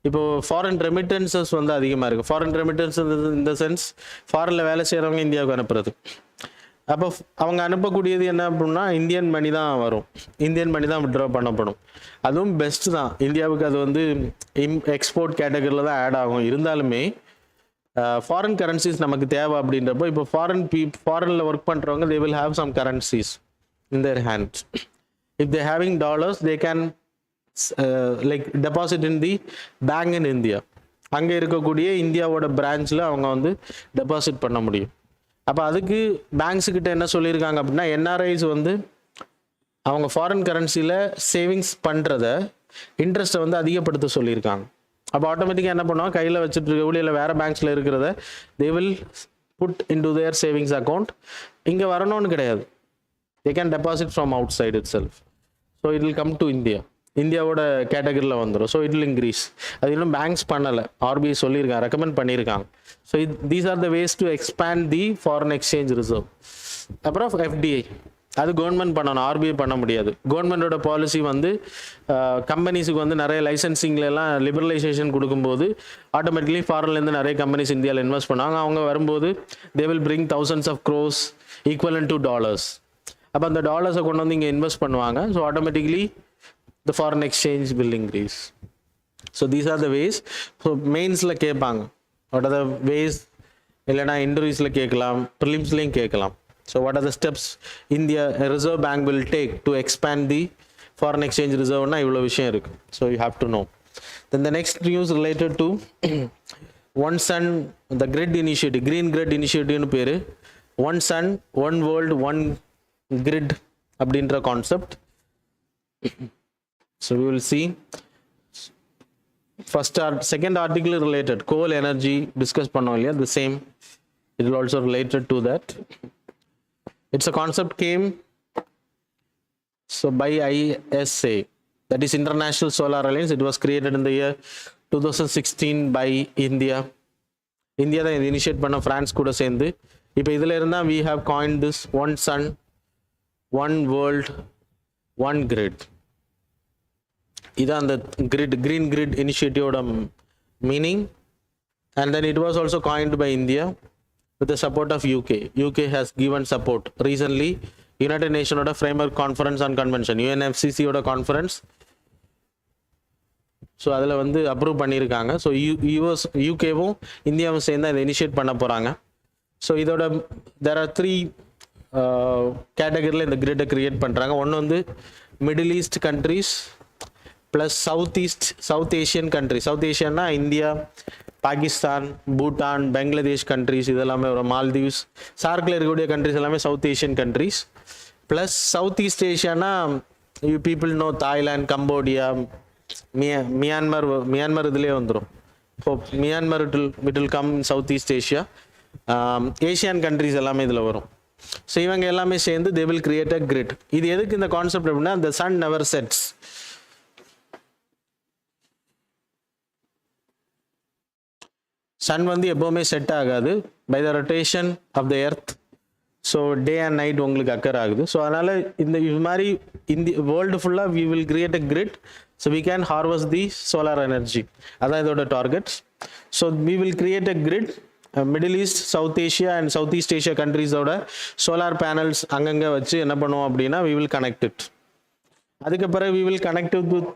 இப்போ ஃபாரின் ரெமிட்டன்சஸ் வந்து அதிகமாக இருக்குது. ஃபாரின் ரெமிட்டன்ஸ் இந்த சென்ஸ் ஃபாரினில் வேலை செய்கிறவங்க இந்தியாவுக்கு அனுப்புறது. அப்போ அவங்க அனுப்பக்கூடியது என்ன அப்படின்னா இந்தியன் மணி தான் வரும், இந்தியன் மணி தான் விட்ரா பண்ணப்படும். அதுவும் பெஸ்ட் தான் இந்தியாவுக்கு. அது வந்து எக்ஸ்போர்ட் கேட்டகரியில் தான் ஆட் ஆகும். இருந்தாலுமே ஃபாரின் கரன்சிஸ் நமக்கு தேவை அப்படின்றப்போ இப்போ ஃபாரினில் ஒர்க் பண்ணுறவங்க they will have some currencies in their hands. If they having dollars they can like deposit in the bank in India. அங்கே இருக்கக்கூடிய இந்தியாவோட பிரான்ச்சில் அவங்க வந்து டெபாசிட் பண்ண முடியும். அப்போ அதுக்கு பேங்க்ஸுக்கிட்ட என்ன சொல்லியிருக்காங்க அப்படின்னா என்ஆர்ஐஸ் வந்து அவங்க ஃபாரின் கரன்சியில் சேவிங்ஸ் பண்ணுறத இன்ட்ரெஸ்ட்டை வந்து அதிகப்படுத்த சொல்லியிருக்காங்க. அப்போ ஆட்டோமேட்டிக்காக என்ன பண்ணுவாங்க, கையில் வச்சுட்டு இருக்க இல்லை வேறு பேங்க்ஸில் இருக்கிறத they will put into their savings account. இங்கே வரணும்னு கிடையாது, they can deposit from outside itself. So it will come to இந்தியாவோட கேட்டகரியில் வந்துடும். So it will increase. அது இன்னும் பேங்க்ஸ் பண்ணலை, ஆர்பிஐ சொல்லியிருக்காங்க, ரெக்கமெண்ட் பண்ணியிருக்காங்க. So these are the ways to expand the foreign exchange reserve. அப்புறம் FDI அது கவர்மெண்ட் பண்ணணும், ஆர்பிஐ பண்ண முடியாது. கவர்மெண்டோட பாலிசி வந்து கம்பெனிஸுக்கு வந்து நிறைய லைசன்சிங்லாம் லிபரலைசேஷன் கொடுக்கும்போது ஆட்டோமேட்டிக்லி ஃபாரின்லேருந்து நிறைய கம்பெனிஸ் இந்தியாவில் இன்வெஸ்ட் பண்ணாங்க. அவங்க வரும்போது they will bring thousands of crores equivalent to dollars. அப்போ அந்த டாலர்ஸை கொண்டு வந்து இங்கே இன்வெஸ்ட் பண்ணுவாங்க. So automatically the foreign exchange will increase. So these are the ways. So mainsல கேட்பாங்க, what are the ways, இல்லைனா இன்டர்வியூஸில் கேட்கலாம், ப்ரிலிம்ஸ்லையும் கேட்கலாம். So what are the steps India Reserve Bank will take to expand the foreign exchange reserve? Na இவ்வளோ விஷயம் இருக்கு. So you have to know. Then the next news related to One Sun, the grid initiative, green grid initiative னு பேரு. One Sun, One World, One Grid அப்படின்ற concept. So we will see second article related coal energy discuss பண்ணோம் இல்லையா, the same it will also related to that. It's a concept came so by ISA, that is International Solar Alliance. It was created in the year 2016 by India தான் இது initiate பண்ண, France கூட சேர்ந்து. இப்போ இதில் இருந்தால் we have coined this one sun, one world, one grid. இதான் அந்த green grid initiative meaning. And then it was also coined by India with the support of UK. UK has given support recently. United Nations oda framework conference on convention, UNFCCC oda conference. So அதில் வந்து approve பண்ணியிருக்காங்க. So யூகேவும் இந்தியாவும் சேர்ந்து அதை initiate பண்ண போகிறாங்க. So இதோட there are 3 கேட்டகரியில் இந்த கிரிட்டை கிரியேட் பண்ணுறாங்க. ஒன்று வந்து middle east countries plus south Asian country. South ஏஷியன்னா இந்தியா, பாகிஸ்தான், பூட்டான், பங்களாதேஷ் கண்ட்ரிஸ், இதெல்லாமே வரும். மால்தீவ்ஸ், சார்க்கில் இருக்கக்கூடிய கண்ட்ரிஸ் எல்லாமே south Asian countries. Plus south east ஏஷியானா you people know Thailand, Cambodia, Myanmar இதுலேயே வந்துடும். Hope Myanmar it will come south east Asia. Asian countries எல்லாமே இதில் வரும். ஸோ இவங்க எல்லாமே சேர்ந்து they will create a grid. இது எதுக்கு இந்த கான்செப்ட் அப்படின்னா, the sun never sets. Sun வந்து எப்போவுமே செட் ஆகாது by the rotation of the earth. So day and night உங்களுக்கு அக்கர் ஆகுது. ஸோ அதனால் இது மாதிரி வேர்ல்டு ஃபுல்லாக we will create a grid. So we can harvest the solar energy. அதான் இதோட targets. So we will create a grid. Middle east, south Asia and south east Asia கண்ட்ரீஸோட solar panels அங்கங்கே வச்சு என்ன பண்ணுவோம் அப்படின்னா வி வில் கனெக்ட் இட். அதுக்கப்புறம் we will connect with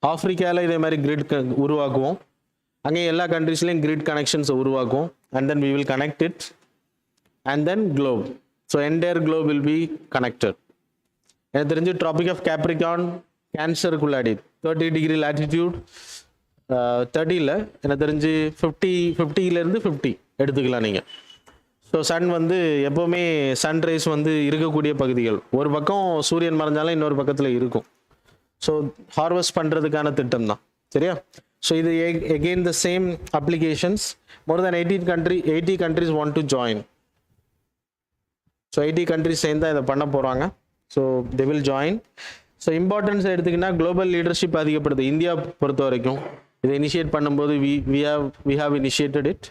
ஆஃப்ரிக்காவில் இதே மாதிரி கிரிட் உருவாக்குவோம். அங்கே எல்லா கண்ட்ரீஸ்லையும் கிரிட் கனெக்ஷன்ஸை உருவாக்குவோம். And then we will connect it and then globe. So entire globe will be connected. எனக்கு தெரிஞ்சு ட்ராபிக் ஆஃப் கேப்ரிகான் கேன்சருக்குள்ளாடி 30 டிகிரி லேட்டிடியூட் 30ல் எனக்கு தெரிஞ்சு 50 எடுத்துக்கலாம் நீங்கள். ஸோ சன் வந்து எப்போவுமே சன்ரைஸ் வந்து இருக்கக்கூடிய பகுதிகள், ஒரு பக்கம் சூரியன் மறைஞ்சாலும் இன்னொரு பக்கத்தில் இருக்கும். ஸோ ஹார்வெஸ்ட் பண்ணுறதுக்கான திட்டம் தான், சரியா? ஸோ இது again the same applications. More then 80 countries want to join. So 80 countries சேர்ந்து தான் இதை பண்ண போகிறாங்க. So they will join. So importance எடுத்துக்கிட்டால் குளோபல் லீடர்ஷிப் அதிகப்படுது. இந்தியா பொறுத்த வரைக்கும் இதை இனிஷியேட் பண்ணும்போது we have initiated it.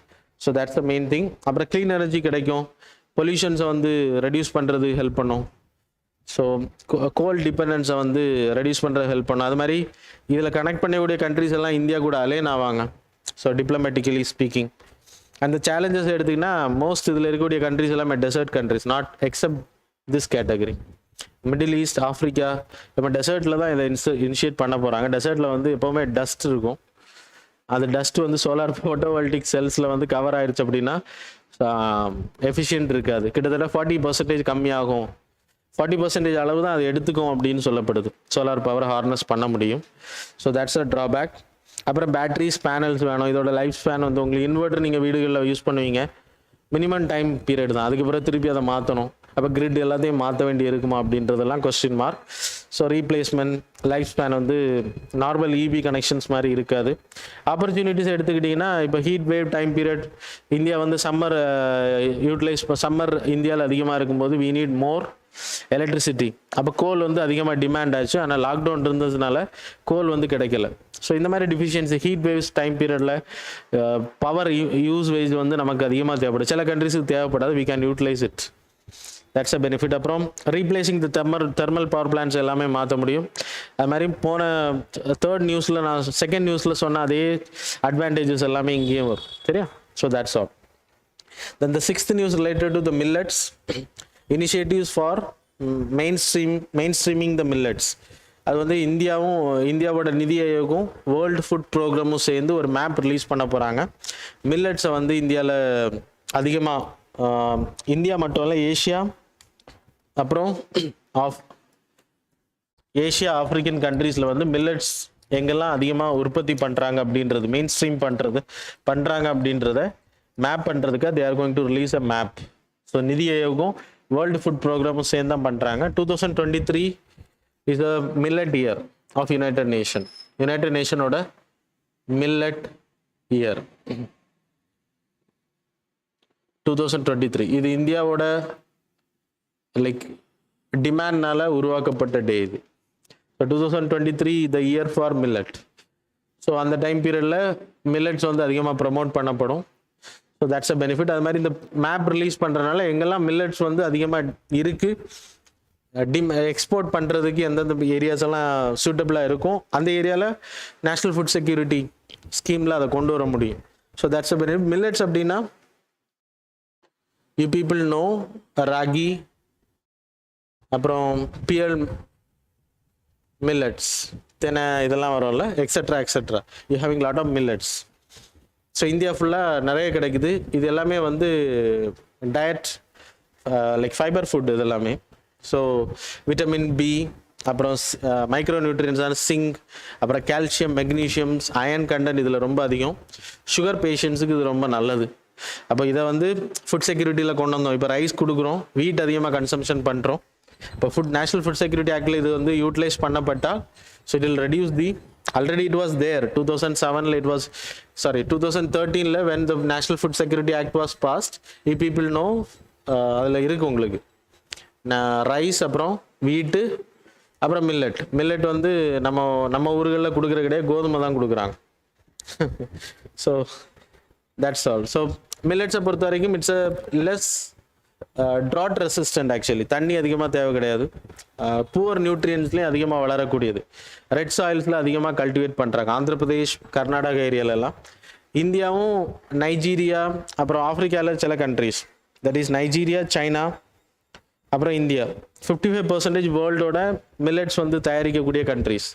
So that's the main thing. அப்புறம் க்ளீன் எனர்ஜி கிடைக்கும், பொல்யூஷன்ஸை வந்து ரெடியூஸ் பண்ணுறது ஹெல்ப் பண்ணும். ஸோ கோல் டிபெண்டன்ஸை வந்து ரெடியூஸ் பண்ணுற ஹெல்ப் பண்ணும். அது மாதிரி இதில் கனெக்ட் பண்ணக்கூடிய கண்ட்ரிஸ் எல்லாம் இந்தியா கூட அலைன் ஆவாங்க. ஸோ டிப்ளமேட்டிக்கலி ஸ்பீக்கிங் அந்த சேலஞ்சஸ் எடுத்திங்கன்னா மோஸ்ட் இதில் இருக்கக்கூடிய கண்ட்ரிஸ் எல்லாமே desert countries, not except this category. Middle East, Africa, இப்போ டெசர்ட்டில் தான் இதை இனிஷியேட் பண்ண போகிறாங்க. டெசர்ட்டில் வந்து எப்போவுமே டஸ்ட் இருக்கும். அந்த டஸ்ட் வந்து சோலார் ஃபோட்டோவால்டிக் செல்ஸில் வந்து கவர் ஆயிடுச்சு அப்படின்னா எஃபிஷியன்ட் இருக்காது. கிட்டத்தட்ட 40% கம்மியாகும். 40% அளவு தான் அது எடுத்துக்கும் அப்படின்னு சொல்லப்படுது. சோலார் பவர் ஹார்னஸ் பண்ண முடியும். So that's a drawback. அப்புறம் பேட்டரிஸ், பேனல்ஸ் வேணும். இதோட லைஃப் ஸ்பேன் வந்து உங்களுக்கு இன்வெர்டர் நீங்கள் வீடுகளில் யூஸ் பண்ணுவீங்க, மினிமம் டைம் பீரியட் தான். அதுக்கப்புறம் திருப்பி அதை மாற்றணும். அப்போ கிரிட் எல்லாத்தையும் மாற்ற வேண்டி இருக்குமா அப்படின்றதெல்லாம் question mark. So replacement, life span வந்து நார்மல் இபி கனெக்ஷன்ஸ் மாதிரி இருக்காது. ஆப்பர்ச்சுனிட்டிஸ் எடுத்துக்கிட்டிங்கன்னா இப்போ heat wave time period, India வந்து சம்மர் சம்மர் இந்தியாவில் அதிகமாக இருக்கும்போது வி நீட் மோர் எலக்ட்ரிசிட்டி. அப்போ கோல் வந்து அதிகமாக டிமாண்ட் ஆச்சு. ஆனால் லாக்டவுன் இருந்ததுனால கோல் வந்து கிடைக்கல. ஸோ இந்த மாதிரி டிஃபிஷியன்சி ஹீட் வேவ்ஸ் டைம் பீரியடில் பவர் யூஸ் வைஸ் வந்து நமக்கு அதிகமாக தேவைப்படும். சில கண்ட்ரிஸுக்கு தேவைப்படாது. We can utilize it. That's a benefit. அப்புறம் replacing the thermal power plants எல்லாமே மாற்ற முடியும். அது மாதிரி போன தேர்ட் நியூஸில் நான் செகண்ட் நியூஸில் சொன்ன அதே அட்வான்டேஜஸ் எல்லாமே இங்கேயும் வரும். சரியா? So that's all. Then the sixth news related to the millets, initiatives for mainstreaming the millets. அது வந்து இந்தியாவோட நிதி ஆயோக்கும் வேர்ல்டு ஃபுட் ப்ரோக்ராமும் சேர்ந்து ஒரு மேப் ரிலீஸ் பண்ண போகிறாங்க. மில்லட்ஸை வந்து இந்தியாவில் அதிகமாக, இந்தியா மட்டும் இல்லை, ஏஷியா, அப்புறம் ஏஷியா, ஆப்ரிக்கன் கண்ட்ரீஸில் வந்து மில்லட்ஸ் எங்கெல்லாம் அதிகமாக உற்பத்தி பண்ணுறாங்க அப்படின்றது, மெயின் ஸ்ட்ரீம் பண்ணுறாங்க அப்படின்றத மேப் பண்ணுறதுக்கு they are going to release a map. So NITI ஆயோகம் வேர்ல்டு ஃபுட் ப்ரோக்ராமும் சேர்ந்து தான் பண்ணுறாங்க. 2023 is a millet year of United நேஷனோட மில்லட் இயர் 2023. இது இந்தியாவோட லைக் டிமாண்ட்னால உருவாக்கப்பட்ட டே இது. So 2023 the year for millet. So அந்த டைம் பீரியடில் மில்லட்ஸ் வந்து அதிகமாக ப்ரமோட் பண்ணப்படும். So that's a benefit. அது மாதிரி இந்த மேப் ரிலீஸ் பண்ணுறதுனால எங்கெல்லாம் மில்லட்ஸ் வந்து அதிகமாக இருக்குது, எக்ஸ்போர்ட் பண்ணுறதுக்கு எந்தெந்த ஏரியாஸ் எல்லாம் சூட்டபிளாக இருக்கும், அந்த ஏரியாவில் நேஷ்னல் ஃபுட் செக்யூரிட்டி ஸ்கீமில் அதை கொண்டு வர முடியும். So that's a benefit. Millets அப்படின்னா யூ பீப்புள் நோ ராகி, அப்புறம் பியல் மில்லட்ஸ், தெனை, இதெல்லாம் வரும்ல, etcetera etcetera. You having lot of millets. So India ஃபுல்லாக நிறைய கிடைக்குது. இது எல்லாமே வந்து டயட் லைக் ஃபைபர் ஃபுட் இது எல்லாமே. ஸோ விட்டமின் பி, அப்புறம் மைக்ரோ நியூட்ரியன்ஸான சிங்க், அப்புறம் கால்சியம், மெக்னீஷியம்ஸ், அயன் கண்டென்ட் இதில் ரொம்ப அதிகம். சுகர் பேஷண்ட்ஸுக்கு இது ரொம்ப நல்லது. அப்போ இதை வந்து ஃபுட் செக்யூரிட்டியில் கொண்டு வந்தோம். இப்போ ரைஸ் கொடுக்குறோம், வீட் அதிகமாக கன்சம்ஷன் பண்ணுறோம். இப்போ நேஷனல் ஃபுட் செக்யூரிட்டி ஆக்டில் இது வந்து யூட்டிலைஸ் பண்ணப்பட்டால், so it will reduce the, already it was there 2007 it was 2013 when the National Food Security Act was passed. You people know அதில் இருக்கு உங்களுக்கு ரைஸ், அப்புறம் வீட்டு, அப்புறம் மில்லட் வந்து நம்ம ஊர்களில் கொடுக்குற கிடையாது, கோதுமை தான் கொடுக்குறாங்க. So that's all. ஸோ மில்லட்ஸை பொறுத்த வரைக்கும் it's a less drought resistant. Actually தண்ணி அதிகமாக தேவை கிடையாது. புவர் நியூட்ரியன்ஸ்லேயும் அதிகமாக வளரக்கூடியது. ரெட் சாயில்ஸில் அதிகமாக கல்டிவேட் பண்ணுறாங்க, ஆந்திர பிரதேஷ், கர்நாடகா ஏரியாலெல்லாம். இந்தியாவும் நைஜீரியா, அப்புறம் ஆஃப்ரிக்காவில் சில countries, that is Nigeria, China, அப்புறம் இந்தியா 55% வேர்ல்டோட மில்லட்ஸ் வந்து தயாரிக்கக்கூடிய countries.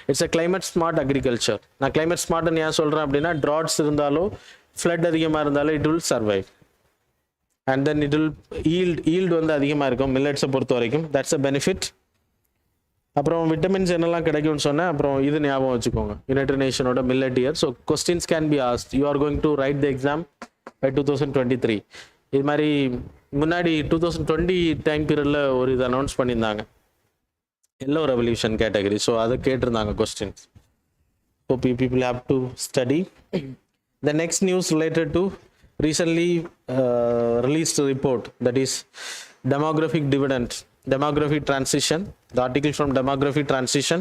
It's a climate smart agriculture. நான் கிளைமேட் ஸ்மார்ட்னு ஏன் சொல்கிறேன் அப்படின்னா, ட்ராட்ஸ் இருந்தாலும் ஃப்ளட் அதிகமாக இருந்தாலும் it will survive. And then it will yield வந்து அதிகமாக இருக்கும் மில்லட்ஸை பொறுத்த வரைக்கும். That's a benefit. அப்புறம் விட்டமின்ஸ் என்னெல்லாம் கிடைக்கும்னு சொன்னேன். அப்புறம் இது ஞாபகம் வச்சுக்கோங்க, யுனைடெட் நேஷனோட millet year. So questions can be asked. You are going to write the exam by 2023. இது மாதிரி முன்னாடி 2020 டைம் பீரியடில் ஒரு இது அனௌன்ஸ் பண்ணியிருந்தாங்க, எல்லோ ரெவல்யூஷன் கேட்டகரி. ஸோ அதை கேட்டிருந்தாங்க questions. So people have to study. The next news related to recently released report, that is demographic transition. The article from demographic transition.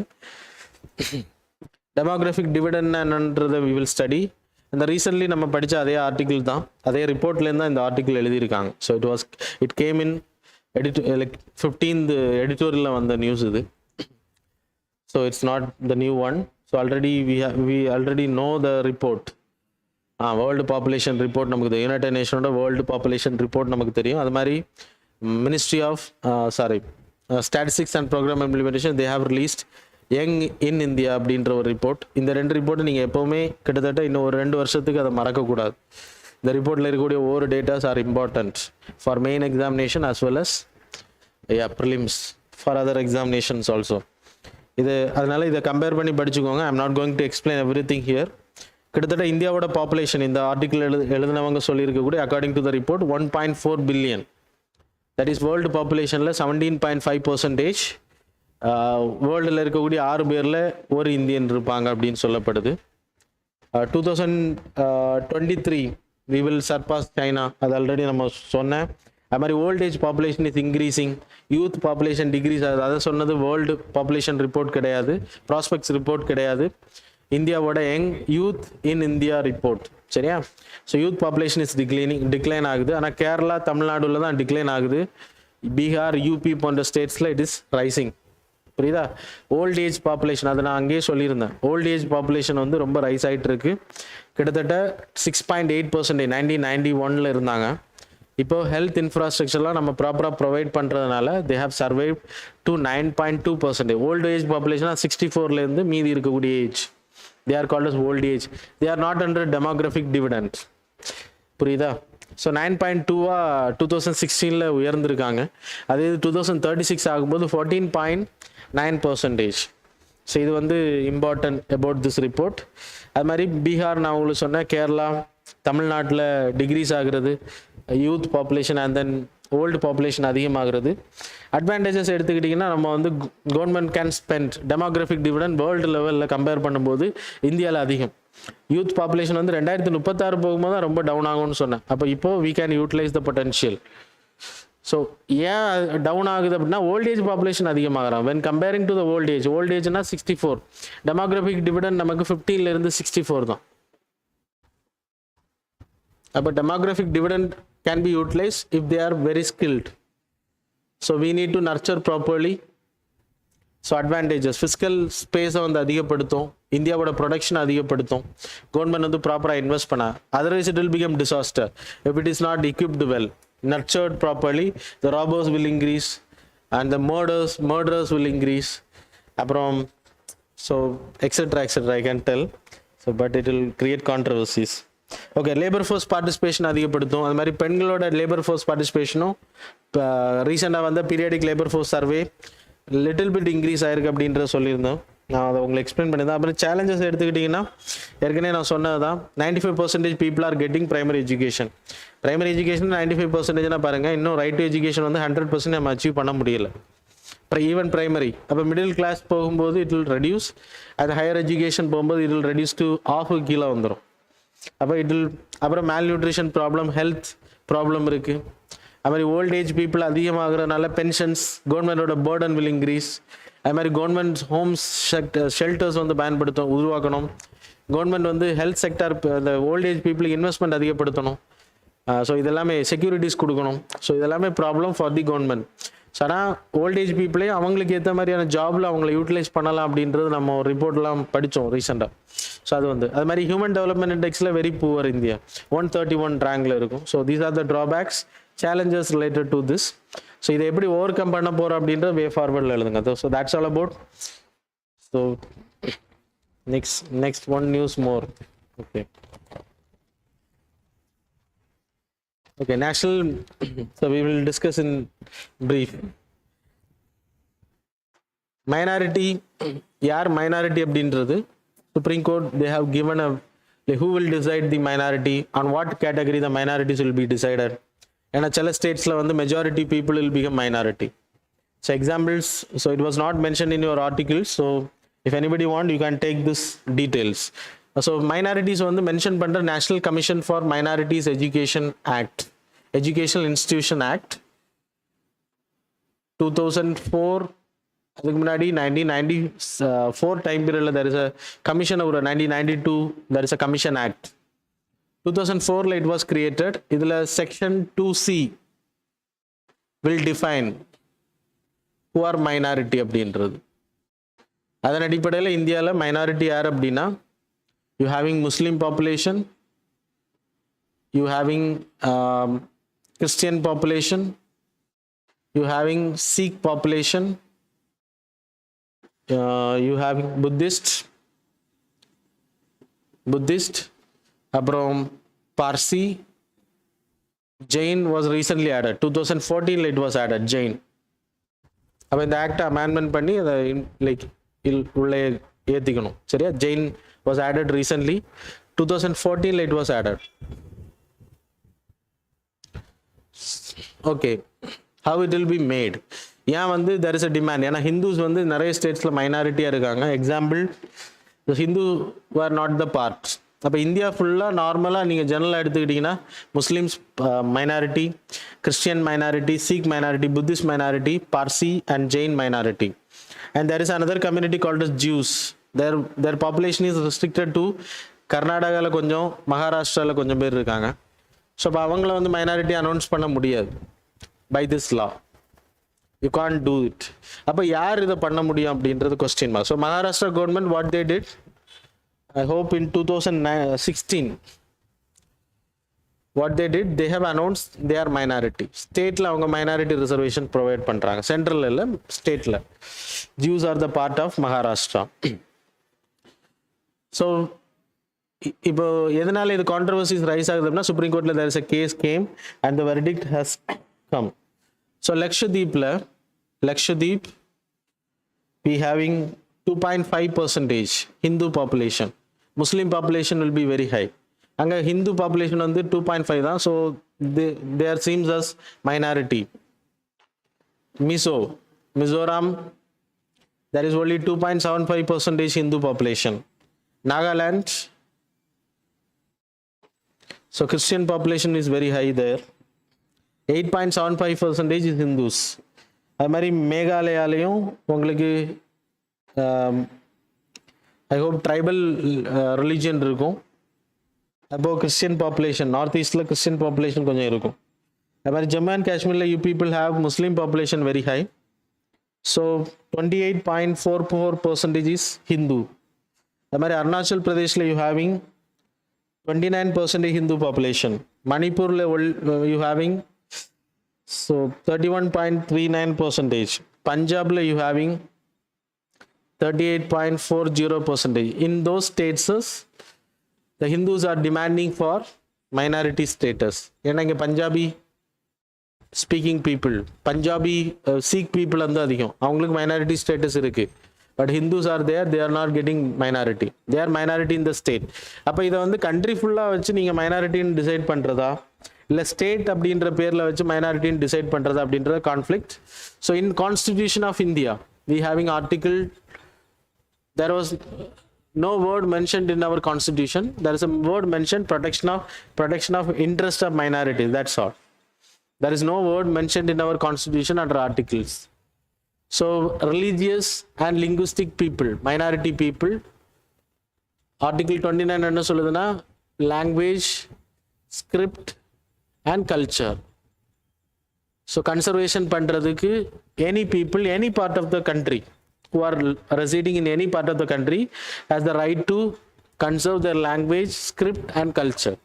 Demographic dividend என்னன்றதை we will study. இந்த recently நம்ம படித்த அதே article தான், அதே ரிப்போர்ட்லேருந்து தான் இந்த ஆர்டிக்கிள் எழுதியிருக்காங்க. So it came in like 15th editorial on the news இது. So it's not the new one. So already we already know the report. World population report நமக்கு the United Nations world population report நமக்கு தெரியும். அது மாதிரி Ministry of Statistics and Program Implementation they have released Young in India அப்படின்ற ஒரு report. இந்த ரெண்டு report நீங்கள் எப்போவுமே கிட்டத்தட்ட இன்னும் ஒரு 2 வருஷத்துக்கு அதை மறக்கக்கூடாது. இந்த ரிப்போர்ட்டில் இருக்கக்கூடிய ஒவ்வொரு datas are important for main examination as well as prelims for other examinations also. இது அதனால இதை கம்பேர் பண்ணி படிச்சுக்கோங்க. I am not going to explain everything here. கிட்டத்தட்ட இந்தியாவோட பாப்புலேஷன் இந்த ஆர்டிகிள் எழுதினவங்க சொல்லியிருக்கக்கூடிய according to the report 1.4 billion. That is world பாப்புலேஷனில் 17.5%. வேர்ல்டில் இருக்கக்கூடிய 6 பேரில் ஒரு இந்தியன் இருப்பாங்க அப்படின்னு சொல்லப்படுது. 2023 we will surpass China. அது ஆல்ரெடி நம்ம சொன்னேன். அது மாதிரி old age population is increasing, youth population decrease ஆகுது. அதை சொன்னது வேர்ல்டு பாப்புலேஷன் ரிப்போர்ட் கிடையாது, ப்ராஸ்பெக்ட்ஸ் ரிப்போர்ட் கிடையாது, இந்தியாவோட young youth in India report. சரியா? So youth population is decline ஆகுது. ஆனால் கேரளா தமிழ்நாடுல தான் டிக்ளைன் ஆகுது. பீகார் யூபி போன்ற ஸ்டேட்ஸில் இட் இஸ் ரைசிங். புரியுதா? ஓல்ட் ஏஜ் பாப்புலேஷன் அதை நான் அங்கேயே சொல்லியிருந்தேன். ஓல்ட் ஏஜ் பாப்புலேஷன் வந்து ரொம்ப ரைஸ் ஆகிட்டு இருக்கு. கிட்டத்தட்ட 6.8% 1991 இருந்தாங்க. இப்போ ஹெல்த் இன்ஃப்ராஸ்ட்ரக்சர்லாம் நம்ம ப்ராப்பராக ப்ரொவைட் பண்ணுறதுனால they have survive to 9.2%. Old age பாப்புலேஷனாக 64 மீதி இருக்கக்கூடிய age they are called as old age. They are not under demographic dividend. புரியுதா? ஸோ 9.2 2016 உயர்ந்திருக்காங்க. அதே 2036 ஆகும்போது 14.9%. ஸோ இது வந்து இம்பார்ட்டன்ட் அபவுட் திஸ் ரிப்போர்ட். அது மாதிரி பீகார் நான் உங்களுக்கு சொன்னேன், கேரளா தமிழ்நாட்டில் டிக்ரீஸ் ஆகுறது, youth population and then old population அதிகமாகிறது. அட்வான்டேஜஸ் எடுத்துக்கிட்டிங்கன்னா நம்ம வந்து government can spend demographic dividend world லெவலில் கம்பேர் பண்ணும்போது இந்தியாவில் அதிகம். யூத் பாப்புலேஷன் வந்து 2036 போகும்போது தான் ரொம்ப டவுன் ஆகும்னு சொன்னேன். அப்போ இப்போது we can utilize the potential. ஸோ ஏன் டவுன் ஆகுது அப்படின்னா ஓல்ட் ஏஜ் பாப்புலேஷன் அதிகமாகறான். When comparing to the old ஏஜ்னா 64, டெமோக்ராஃபிக் டிவிடெண்ட் நமக்கு 15 64 தான். அப்போ demographic dividend can be utilized if they are very skilled. So we need to nurture properly. So advantages, fiscal space வந்து அதிகப்படுத்தும், இந்தியாவோட ப்ரொடக்ஷன் அதிகப்படுத்தும், government வந்து ப்ராப்பராக இன்வெஸ்ட் பண்ண. Otherwise it will become disaster if it is not equipped well, nurtured properly. The robbers will increase and the murderers will increase. அப்புறம் so etc I can tell. So but it will create controversies. Okay, labour force participation அதிகப்படுத்தும். அது மாதிரி பெண்களோட labour force பார்ட்டிசிபேஷனும் ரீசெண்டாக வந்த periodic labour force survey little bit increase ஆயிருக்கு அப்படின்றத சொல்லியிருந்தோம். நான் அதை உங்களுக்கு எக்ஸ்பிளைன் பண்ணியிருந்தேன். அப்புறம் சேலஞ்சஸ் எடுத்துக்கிட்டிங்கன்னா ஏற்கனவே நான் சொன்னது தான், 95% people are getting primary education. Primary education 95% பாருங்கள். இன்னும் ரைட் டு எஜுகேஷன் வந்து 100% நம்ம அச்சீவ் பண்ண முடியல. Even primary. அப்போ மிடில் கிளாஸ் போகும்போது இட் வில் ரெடியூஸ், அது ஹையர் எஜுகேஷன் போகும்போது it will reduce to half கீழே வந்துடும். அப்போ அப்புறம் மேல் நியூட்ரிஷன் ப்ராப்ளம், ஹெல்த் ப்ராப்ளம் இருக்குது. அது மாதிரி ஓல்ட் ஏஜ் பீப்புள் அதிகமாகிறதுனால பென்ஷன்ஸ், கவர்மெண்டோட பேர்டன் வில் இன்க்ரீஸ். அது மாதிரி கவர்மெண்ட் ஹோம்ஸ் ஷெல்டர்ஸ் வந்து உருவாக்கணும். கவர்மெண்ட் வந்து ஹெல்த் செக்டர் அந்த ஓல்ட் ஏஜ் பீப்புளுக்கு இன்வெஸ்ட்மெண்ட் அதிகப்படுத்தணும். ஸோ இதெல்லாமே செக்யூரிட்டிஸ் கொடுக்கணும். ஸோ இதெல்லாமே problem for the government. So ஆனால் ஓல்ட் ஏஜ் பீப்புளே அவங்களுக்கு ஏற்ற மாதிரியான ஜாபில் அவங்கள யூட்டிலைஸ் பண்ணலாம் அப்படின்றது நம்ம ஒரு ரிப்போர்ட்லாம் படித்தோம் ரீசெண்டாக. ஸோ அது மாதிரி ஹியூமன் டெவலப்மெண்ட் இண்டெக்ஸில் வெரி புவர் இந்தியா 131 ரேங்கில் இருக்கும். So these are the drawbacks, challenges related to this. So இதை எப்படி ஓவர் கம் பண்ண போகிறோம் அப்படின்ற வே ஃபார்வர்டில் எழுதுங்க. So that's all about. So next one news more. Okay, national. So we will discuss in brief. Minority, யார் minority அப்படின்றது Supreme Court they have given a who will decide the minority, on what category the minorities will be decided. ஏன்னா சில ஸ்டேட்ஸ்ல வந்து majority people will become minority. So examples, so it was not mentioned in your articles, so if anybody want you can take this details. So minorities வந்து mention பண்ற national commission for minorities education act, educational institution act 2004. அதுக்கு முன்னாடி 1994 time பீரியட்ல there is a commission, over 1992 there is a commission act. 2004 it was created. இதுல section 2C will define who are minority அப்படின்றது. அதன் அடிப்படையில் இந்தியாவில் minority யார் அப்படின்னா, you having Muslim population, you having Christian population, you having Sikh population, you having Buddhist, அப்புறம் Parsi, Jain was recently added, 2014 it was added, Jain. அப்போ இந்த act amendment பண்ணி அதை லைக் உள்ளே ஏற்றிக்கணும், சரியா? Jain was added recently, 2014 it was added. Okay, how it will be made? ஏன் வந்து there is a demand? ஏன்னா ஹிந்துஸ் வந்து நிறைய ஸ்டேட்ஸில் மைனாரிட்டியாக இருக்காங்க. Example, the Hindu were not the part. அப்போ இந்தியா ஃபுல்லாக நார்மலாக நீங்கள் ஜெனரலாக எடுத்துக்கிட்டிங்கன்னா Muslims minority, Christian minority, Sikh minority, Buddhist minority, Parsi and Jain minority. And there is another community called as Jews. Their population is restricted to கர்நாடகாவில் கொஞ்சம், மகாராஷ்டிராவில் கொஞ்சம் பேர் இருக்காங்க. ஸோ அப்போ அவங்கள வந்து மைனாரிட்டி அனௌன்ஸ் பண்ண முடியாது by this law. You can't do it. அப்போ யார் இதை பண்ண முடியும் அப்படின்றது question mark. So Maharashtra government what they did, I hope in 2016 what they did, they have announced they are minority. Stateல அவங்க minority reservation provide பண்றாங்க, சென்ட்ரல்ல இல்ல, ஸ்டேட்ல. Jews are the part of Maharashtra. So இப்போ எதனால இது கான்ட்ரவர்சிஸ் ரைஸ் ஆகுது அப்படின்னா, supreme கோர்ட்ல there is a case came and the verdict has come. So Lakshadweep we having 2.5% Hindu population. Muslim population will be very high. அங்கே Hindu population வந்து 2.5 தான். So there seems as minority. Mizoram, there is only 2.75% Hindu population. Nagaland, so Christian population is very high there. 8.75% is Hindus. அது மாதிரி மேகாலயாலையும் உங்களுக்கு I hope tribal religion இருக்கும். அப்போ Christian population north ஈஸ்டில் Christian population கொஞ்சம் இருக்கும். அது மாதிரி ஜம்மு அண்ட் காஷ்மீரில் you people have Muslim population very high. So 28.44% is Hindu. அது மாதிரி அருணாச்சல் பிரதேஷில் யூ ஹேவிங் 29% ஹிந்து பாப்புலேஷன். மணிப்பூரில் யூ ஹேவிங் ஸோ 31.39%. பஞ்சாபில் you having 38.40%. In those states, the Hindus are demanding for minority status. ஏன்னா இங்கே Punjabi speaking people, Punjabi Sikh people வந்து அதிகம், அவங்களுக்கு மைனாரிட்டி ஸ்டேட்டஸ் இருக்குது. But Hindus are there, they are not getting minority, they are minority in the state. அப்போ இதை வந்து country ஃபுல்லாக வச்சு நீங்கள் மைனாரிட்டின்னு டிசைட் பண்ணுறதா, இல்லை ஸ்டேட் அப்படின்ற பேரில் வச்சு மைனாரிட்டின்னு டிசைட் பண்ணுறதா அப்படின்ற conflict. So in constitution of India we having article, there was no word mentioned in our constitution. There is a word mentioned, protection of interest of minorities, that's all. There is no word mentioned in our constitution under articles. So religious and linguistic people, minority people, article 29 என்ன சொல்லுதுன்னா, language, script and culture. So conservation பண்றதுக்கு any people, any part of the country who are residing in any part of the country has the right to conserve their language, script and culture.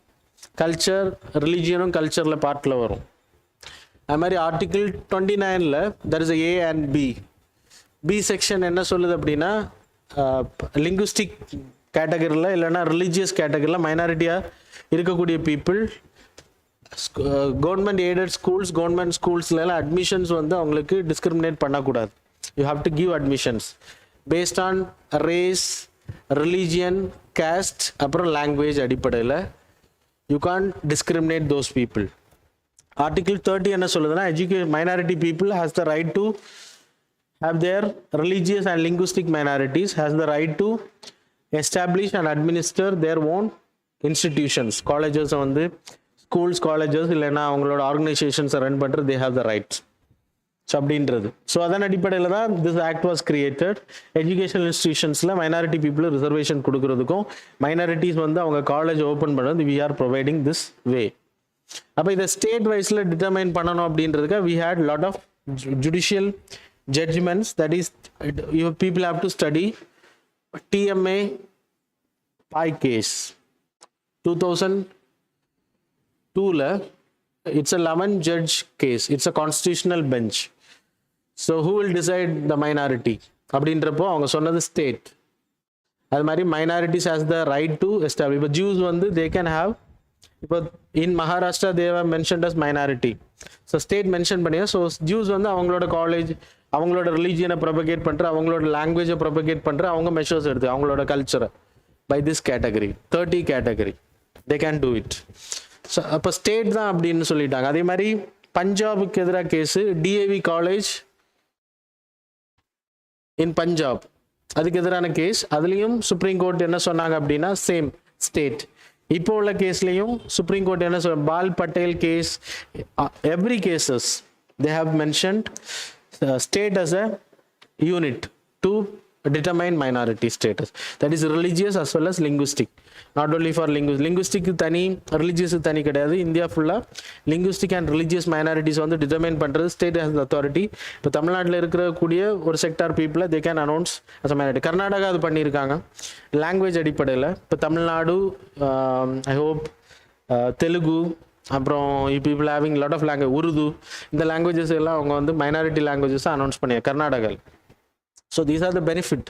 Culture, religion and cultureல பார்ட்ல வரும். அது மாதிரி article 29ல there is a A and B. B section என்ன சொல்லுது அப்படின்னா, linguistic கேட்டகரியில் இல்லைன்னா ரிலீஜியஸ் கேட்டகரியில் மைனாரிட்டியாக இருக்கக்கூடிய people government aided schools, government ஸ்கூல்ஸ்லாம் அட்மிஷன்ஸ் வந்து அவங்களுக்கு டிஸ்கிரிமினேட் பண்ணக்கூடாது. You have to give admissions based on race, religion, caste, அப்புறம் லாங்குவேஜ் அடிப்படையில். You can't discriminate those people. Article 30 என்ன சொல்லுதுன்னா, minority people has the right to have their religious and linguistic minorities has the right to establish and administer their own institutions. Colleges வந்து schools, colleges இல்லைன்னா அவங்களோட ஆர்கனைசேஷன்ஸை run பண்ணுறது, they have the rights. So அப்படின்றது. So அதன் அடிப்படையில் தான் this act was created. Educational இன்ஸ்டிடியூஷன்ஸில் மைனாரிட்டி பீப்புள் ரிசர்வேஷன் கொடுக்கறதுக்கும் மைனாரிட்டிஸ் வந்து அவங்க காலேஜ் ஓப்பன் பண்ணுறது, we are providing this way. அப்போ இதை ஸ்டேட் வைஸில் டிட்டர்மைன் பண்ணணும் அப்படின்றதுக்கு we had lot of judicial judgments, that is you people have to study TMA Pi case 2002 it's a 11 judge case, it's a constitutional bench. So who will decide the minority அப்படின்றப்போ அவங்க சொன்னது state. அது மாதிரி minorities has the right to establish. இப்போ Jews வந்து they can have, இப்போ in Maharashtra they've mentioned as minority. So state mention பண்ணியா. So Jews வந்து அவங்களோட காலேஜ், அவங்களோட ரிலீஜியனை ப்ரொபகேட் பண்ணுற, அவங்களோட லாங்குவேஜை ப்ரொபகேட் பண்ணுற, அவங்க மெஷர்ஸ் எடுத்து அவங்களோட கல்ச்சரை by this category 30 category they can do it. So அப்போ ஸ்டேட் தான் அப்படின்னு சொல்லிட்டாங்க. அதே மாதிரி பஞ்சாபுக்கு எதிராக case DAV college in Punjab, அதுக்கு எதிரான கேஸ். அதுலேயும் சுப்ரீம் கோர்ட் என்ன சொன்னாங்க அப்படின்னா சேம் ஸ்டேட். இப்போ உள்ள கேஸ்லேயும் சுப்ரீம் கோர்ட் என்ன சொல், Bal Patil case, every cases they have mentioned state as a unit to determine minority status, that is religious as well as linguistic, not only for linguistic தனி, religious தனி கிடையாது. இந்தியா ஃபுல்லாக linguistic and religious minorities வந்து determine பண்ணுறது state has authority. இப்போ தமிழ்நாட்டில் இருக்கக்கூடிய ஒரு செக்டார் பீப்புளை they can announce as a minority. Karnataka அது பண்ணியிருக்காங்க லாங்குவேஜ் அடிப்படையில். இப்போ தமிழ்நாடு, ஐ ஹோப் தெலுங்கு, அப்புறம் people having lot of language, Urdu, இந்த லாங்குவேஜஸ் எல்லாம் அவங்க வந்து மைனாரிட்டி லாங்குவேஜஸ் அனௌன்ஸ் பண்ணியா கர்நாடகாவில். So these are the benefit.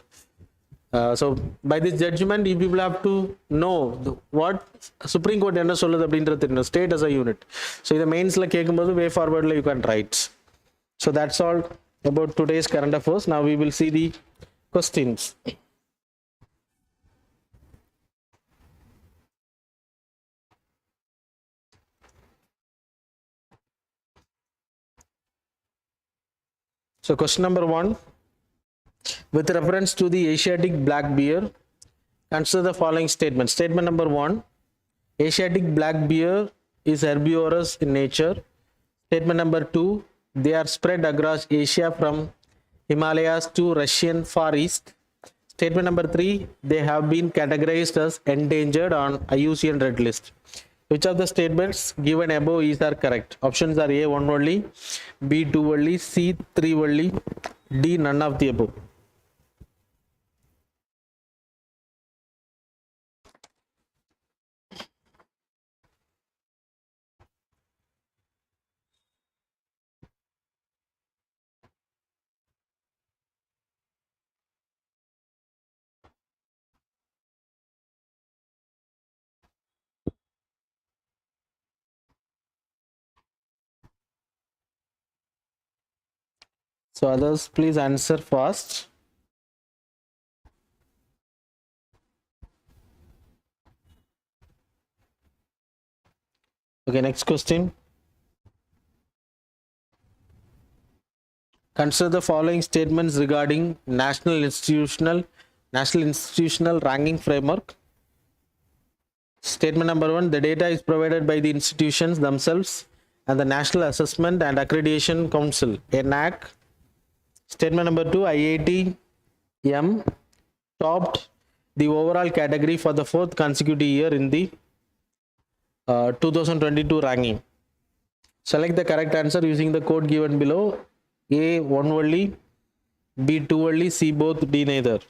So by this judgment you people have to know what Supreme Court என்ன சொல்லுது அப்படின்றது தெரியும், state as a unit. So இந்த மெயின்ஸ்ல கேட்கும்போது way forwardல you can write. So that's all about today's current affairs. Now we will see the questions. So question number 1. With reference to the Asiatic black bear, consider the following statement. Statement number 1, Asiatic black bear is herbivorous in nature. Statement number 2, they are spread across Asia from Himalayas to Russian Far East. Statement number 3, they have been categorized as endangered on IUCN Red List. Which of the statements given above is are correct? Options are A 1 only, B 2 only, C 3 only, D none of the above. So others please answer fast. Okay, next question. Consider the following statements regarding national institutional ranking framework. Statement number 1, the data is provided by the institutions themselves and the National Assessment and Accreditation Council, NAC. Statement number 2, IIT-M topped the overall category for the 4th consecutive year in the 2022 ranking. Select the correct answer using the code given below. A 1 only, B 2 only, C both, D neither.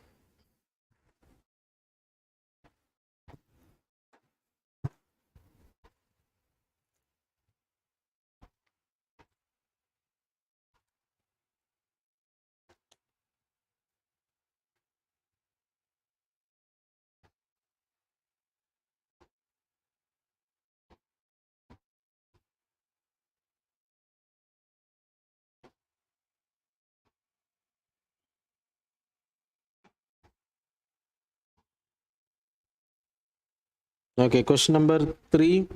Okay, question number 3.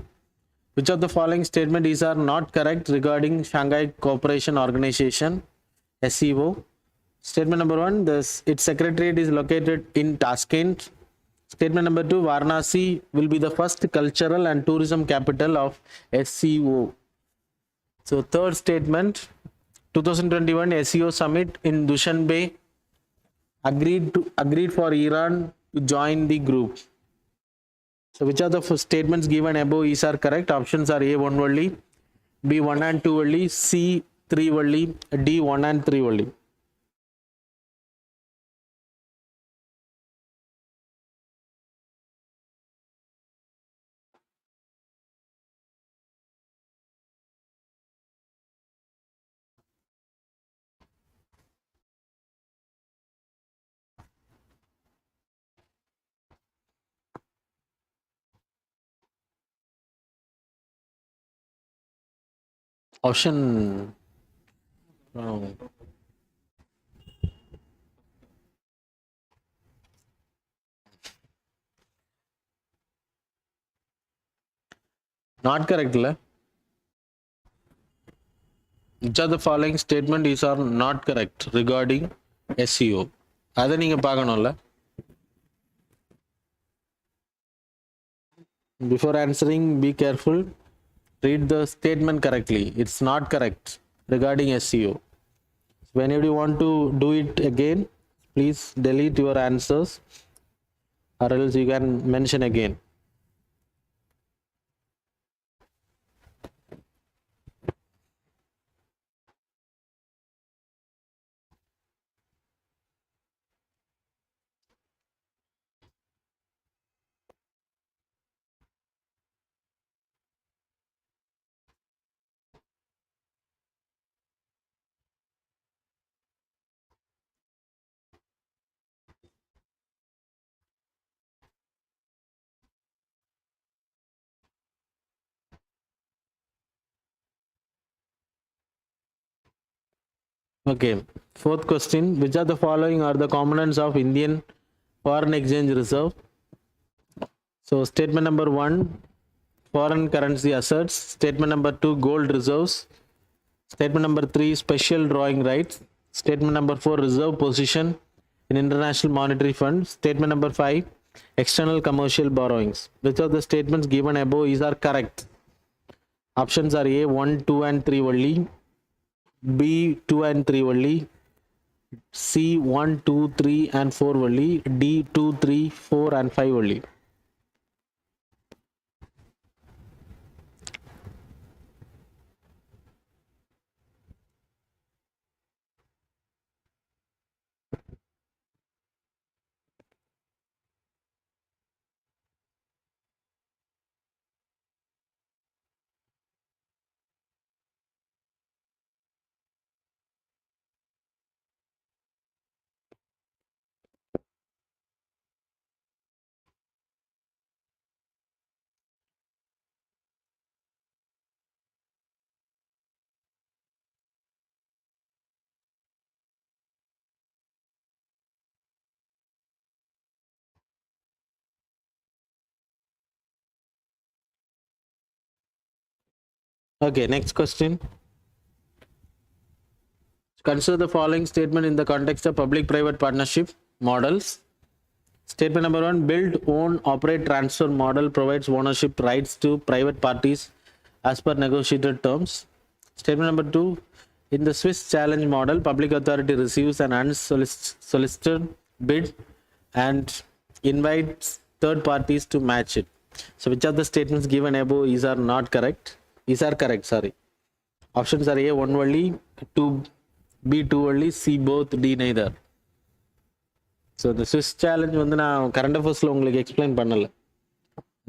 Which of the following statements are not correct regarding Shanghai Cooperation Organization, SCO? Statement number 1, its secretariat is located in Tashkent. Statement number 2, Varanasi will be the first cultural and tourism capital of SCO. So third statement, 2021 SCO summit in Dushanbe agreed for Iran to join the group. So which are the statements given above is are correct? Options are A 1 only, B 1 and 2 only, C 3 only, D 1 and 3 only. Option wrong. Not correct, la. Which of the following statement is are not correct regarding SEO? அதை நீங்க பார்க்கணும்ல. Before answering, be careful. Read the statement correctly. It's not correct regarding SEO. Whenever you want to do it again, please delete your answers, or else you can mention again. Okay, fourth question. Which of the following are the components of Indian foreign exchange reserve? So statement number 1, foreign currency assets. Statement number 2, gold reserves. Statement number 3, special drawing rights. Statement number 4, reserve position in International Monetary Fund. Statement number 5, external commercial borrowings. Which of the statements given above is are correct? Options are A 1, 2 and 3 only, B 2 and 3 only, C 1, 2, 3 and 4 only, D 2, 3, 4 and 5 only. Okay, next question. Consider the following statement in the context of public-private partnership models. Statement number 1, build, own, operate, transfer model provides ownership rights to private parties as per negotiated terms. Statement number 2, in the Swiss challenge model, public authority receives an unsolicited bid and invites third parties to match it. So which of the statements given above is are not correct? Is are correct, sorry. Options are A 1 only, 2, B 2 only, C both, D neither. So the Swiss challenge வந்து நான் current அஃபேர்ஸில் உங்களுக்கு explain பண்ணலை,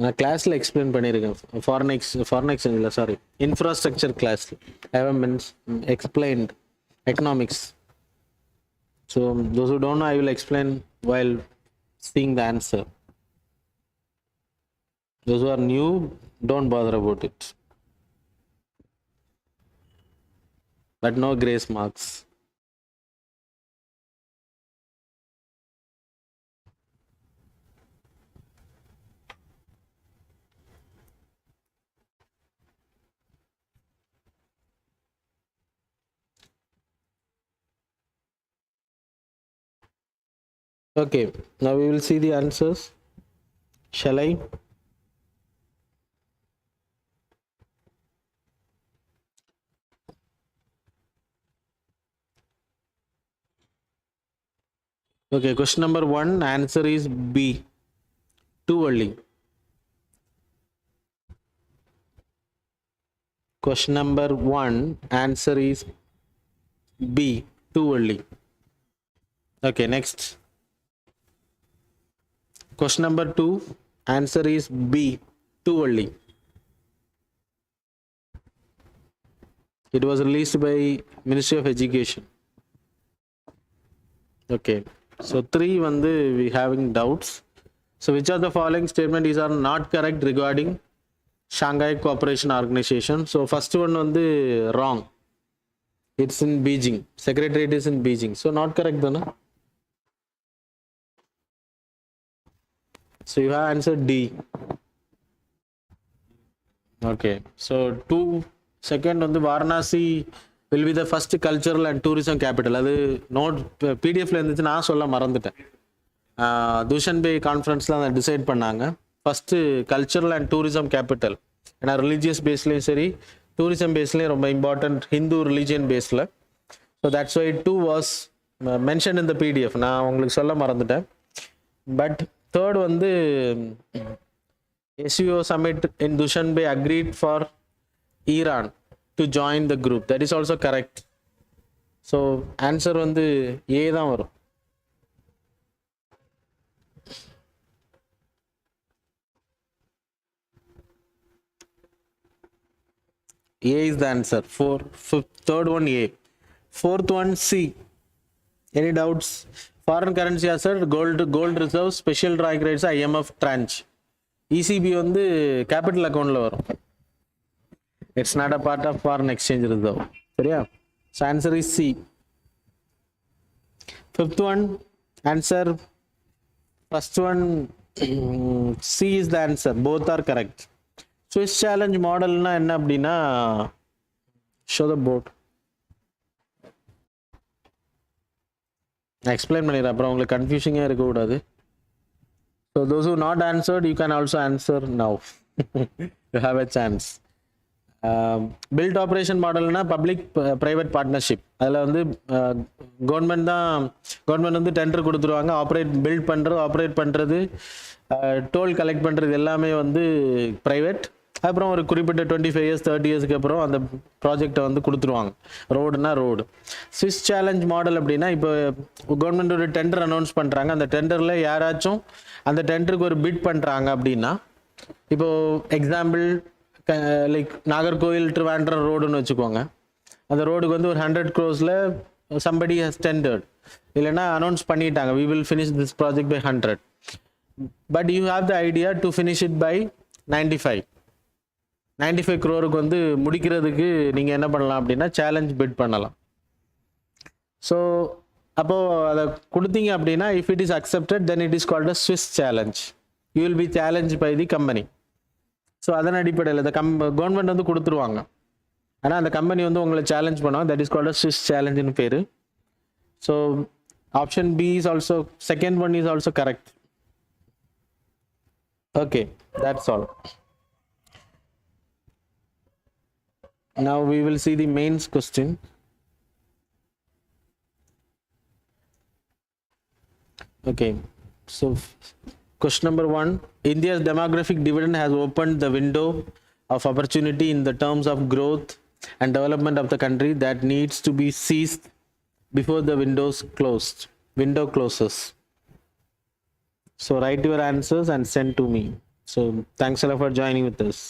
நான் கிளாஸில் explain பண்ணியிருக்கேன். Foreign exchange இல்லை, sorry, infrastructure கிளாஸில் I have explained economics. So those who don't know, I will explain while seeing the answer. Those who are new, don't bother about it. But no grace marks. Okay, now we will see the answers. Shall I? Okay, question number 1, answer is B 2 only. Question number 1, answer is B, too early. Okay, next. Question number 2, answer is B, too early. It was released by Ministry of Education. Okay, so 3 வந்து we having doubts. So which of the following statement is are not correct regarding Shanghai Cooperation Organization? So first one வந்து wrong. It's in Beijing. Secretariat is in Beijing. So not correct தானே? So you have answered D. Okay, so 2 second வந்து Varanasi will be the first cultural and tourism capital. அது note பிடிஎஃப்ல இருந்துச்சு, நான் சொல்ல மறந்துட்டேன். Dushanbe கான்ஃபரன்ஸ்ல அதை டிசைட் பண்ணாங்க. First cultural and tourism capital. ஏன்னா ரிலீஜியஸ் பேஸ்லேயும் சரி, டூரிசம் பேஸ்லேயும் ரொம்ப இம்பார்ட்டன்ட் ஹிந்து ரிலீஜியன் பேஸில். So that's why 2 was mention in the PDF. நான் உங்களுக்கு சொல்ல மறந்துட்டேன். பட் தேர்ட் வந்து SUO summit in Dushanbe agreed for Iran to join the group. That is also correct. So answer வந்து A தான் வரும். A is the answer. Third one A. Fourth one C. Any doubts? Foreign currency asset, gold reserve, special drawing rights, IMF tranche. ECB வந்து capital அக்கௌண்ட்ல வரும். It's not a part of foreign exchange reserve. சரியா? So answer is C. Fifth one answer, first one C is the answer. Both are correct. Swiss challenge மாடல்னா என்ன அப்படின்னா, show the board. நான் explain பண்ணிடுறேன், அப்புறம் உங்களுக்கு கன்ஃபியூஷிங்காக இருக்கக்கூடாது. So those who not answered, you can also answer now. You have a chance. Built operation modelனா public private partnership. அதில் வந்து கவர்மெண்ட் வந்து டெண்டர் கொடுத்துருவாங்க. ஆப்ரேட் பண்ணுறது டோல் கலெக்ட் பண்ணுறது எல்லாமே வந்து ப்ரைவேட். அப்புறம் ஒரு குறிப்பிட்ட 25 years 30 yearsக்கு அப்புறம் அந்த ப்ராஜெக்டை வந்து கொடுத்துருவாங்க. ரோடுனா ரோடு. ஸ்விஸ் சேலஞ்ச் மாடல் அப்படின்னா, இப்போ கவர்மெண்ட் ஒரு டெண்டர் அனௌன்ஸ் பண்ணுறாங்க. அந்த டெண்டரில் யாராச்சும் அந்த டெண்டருக்கு ஒரு பிட் பண்ணுறாங்க அப்படின்னா, இப்போ எக்ஸாம்பிள் லைக் நாகர்கோயில் ட்ரிவாண்ட்ரம் ரோடுன்னு வச்சுக்கோங்க. அந்த ரோடுக்கு வந்து ஒரு 100 crores somebody has tendered, இல்லைன்னா அனௌன்ஸ் பண்ணிட்டாங்க, we will finish this project by 100, but you have the idea to finish it by 95 crore வந்து முடிக்கிறதுக்கு நீங்கள் என்ன பண்ணலாம் அப்படின்னா சேலஞ்ச் பிட் பண்ணலாம். ஸோ அப்போது அதை கொடுத்தீங்க அப்படின்னா, if it is accepted then it is called a Swiss challenge. You will be challenge by the company. So அதன் அடிப்படையில் இந்த கவர்மெண்ட் வந்து கொடுத்துருவாங்க, ஆனால் அந்த கம்பெனி வந்து உங்களை சேலஞ்ச் பண்ணுவாங்க. That is called a Swiss சேலஞ்சுன்னு பேர். So option B is also, second one is also correct. Okay, that's all. Now we will see the mains question. Okay, so question number 1, India's demographic dividend has opened the window of opportunity in the terms of growth and development of the country that needs to be seized before the window closes. So write your answers and send to me. So thanks a lot for joining with us.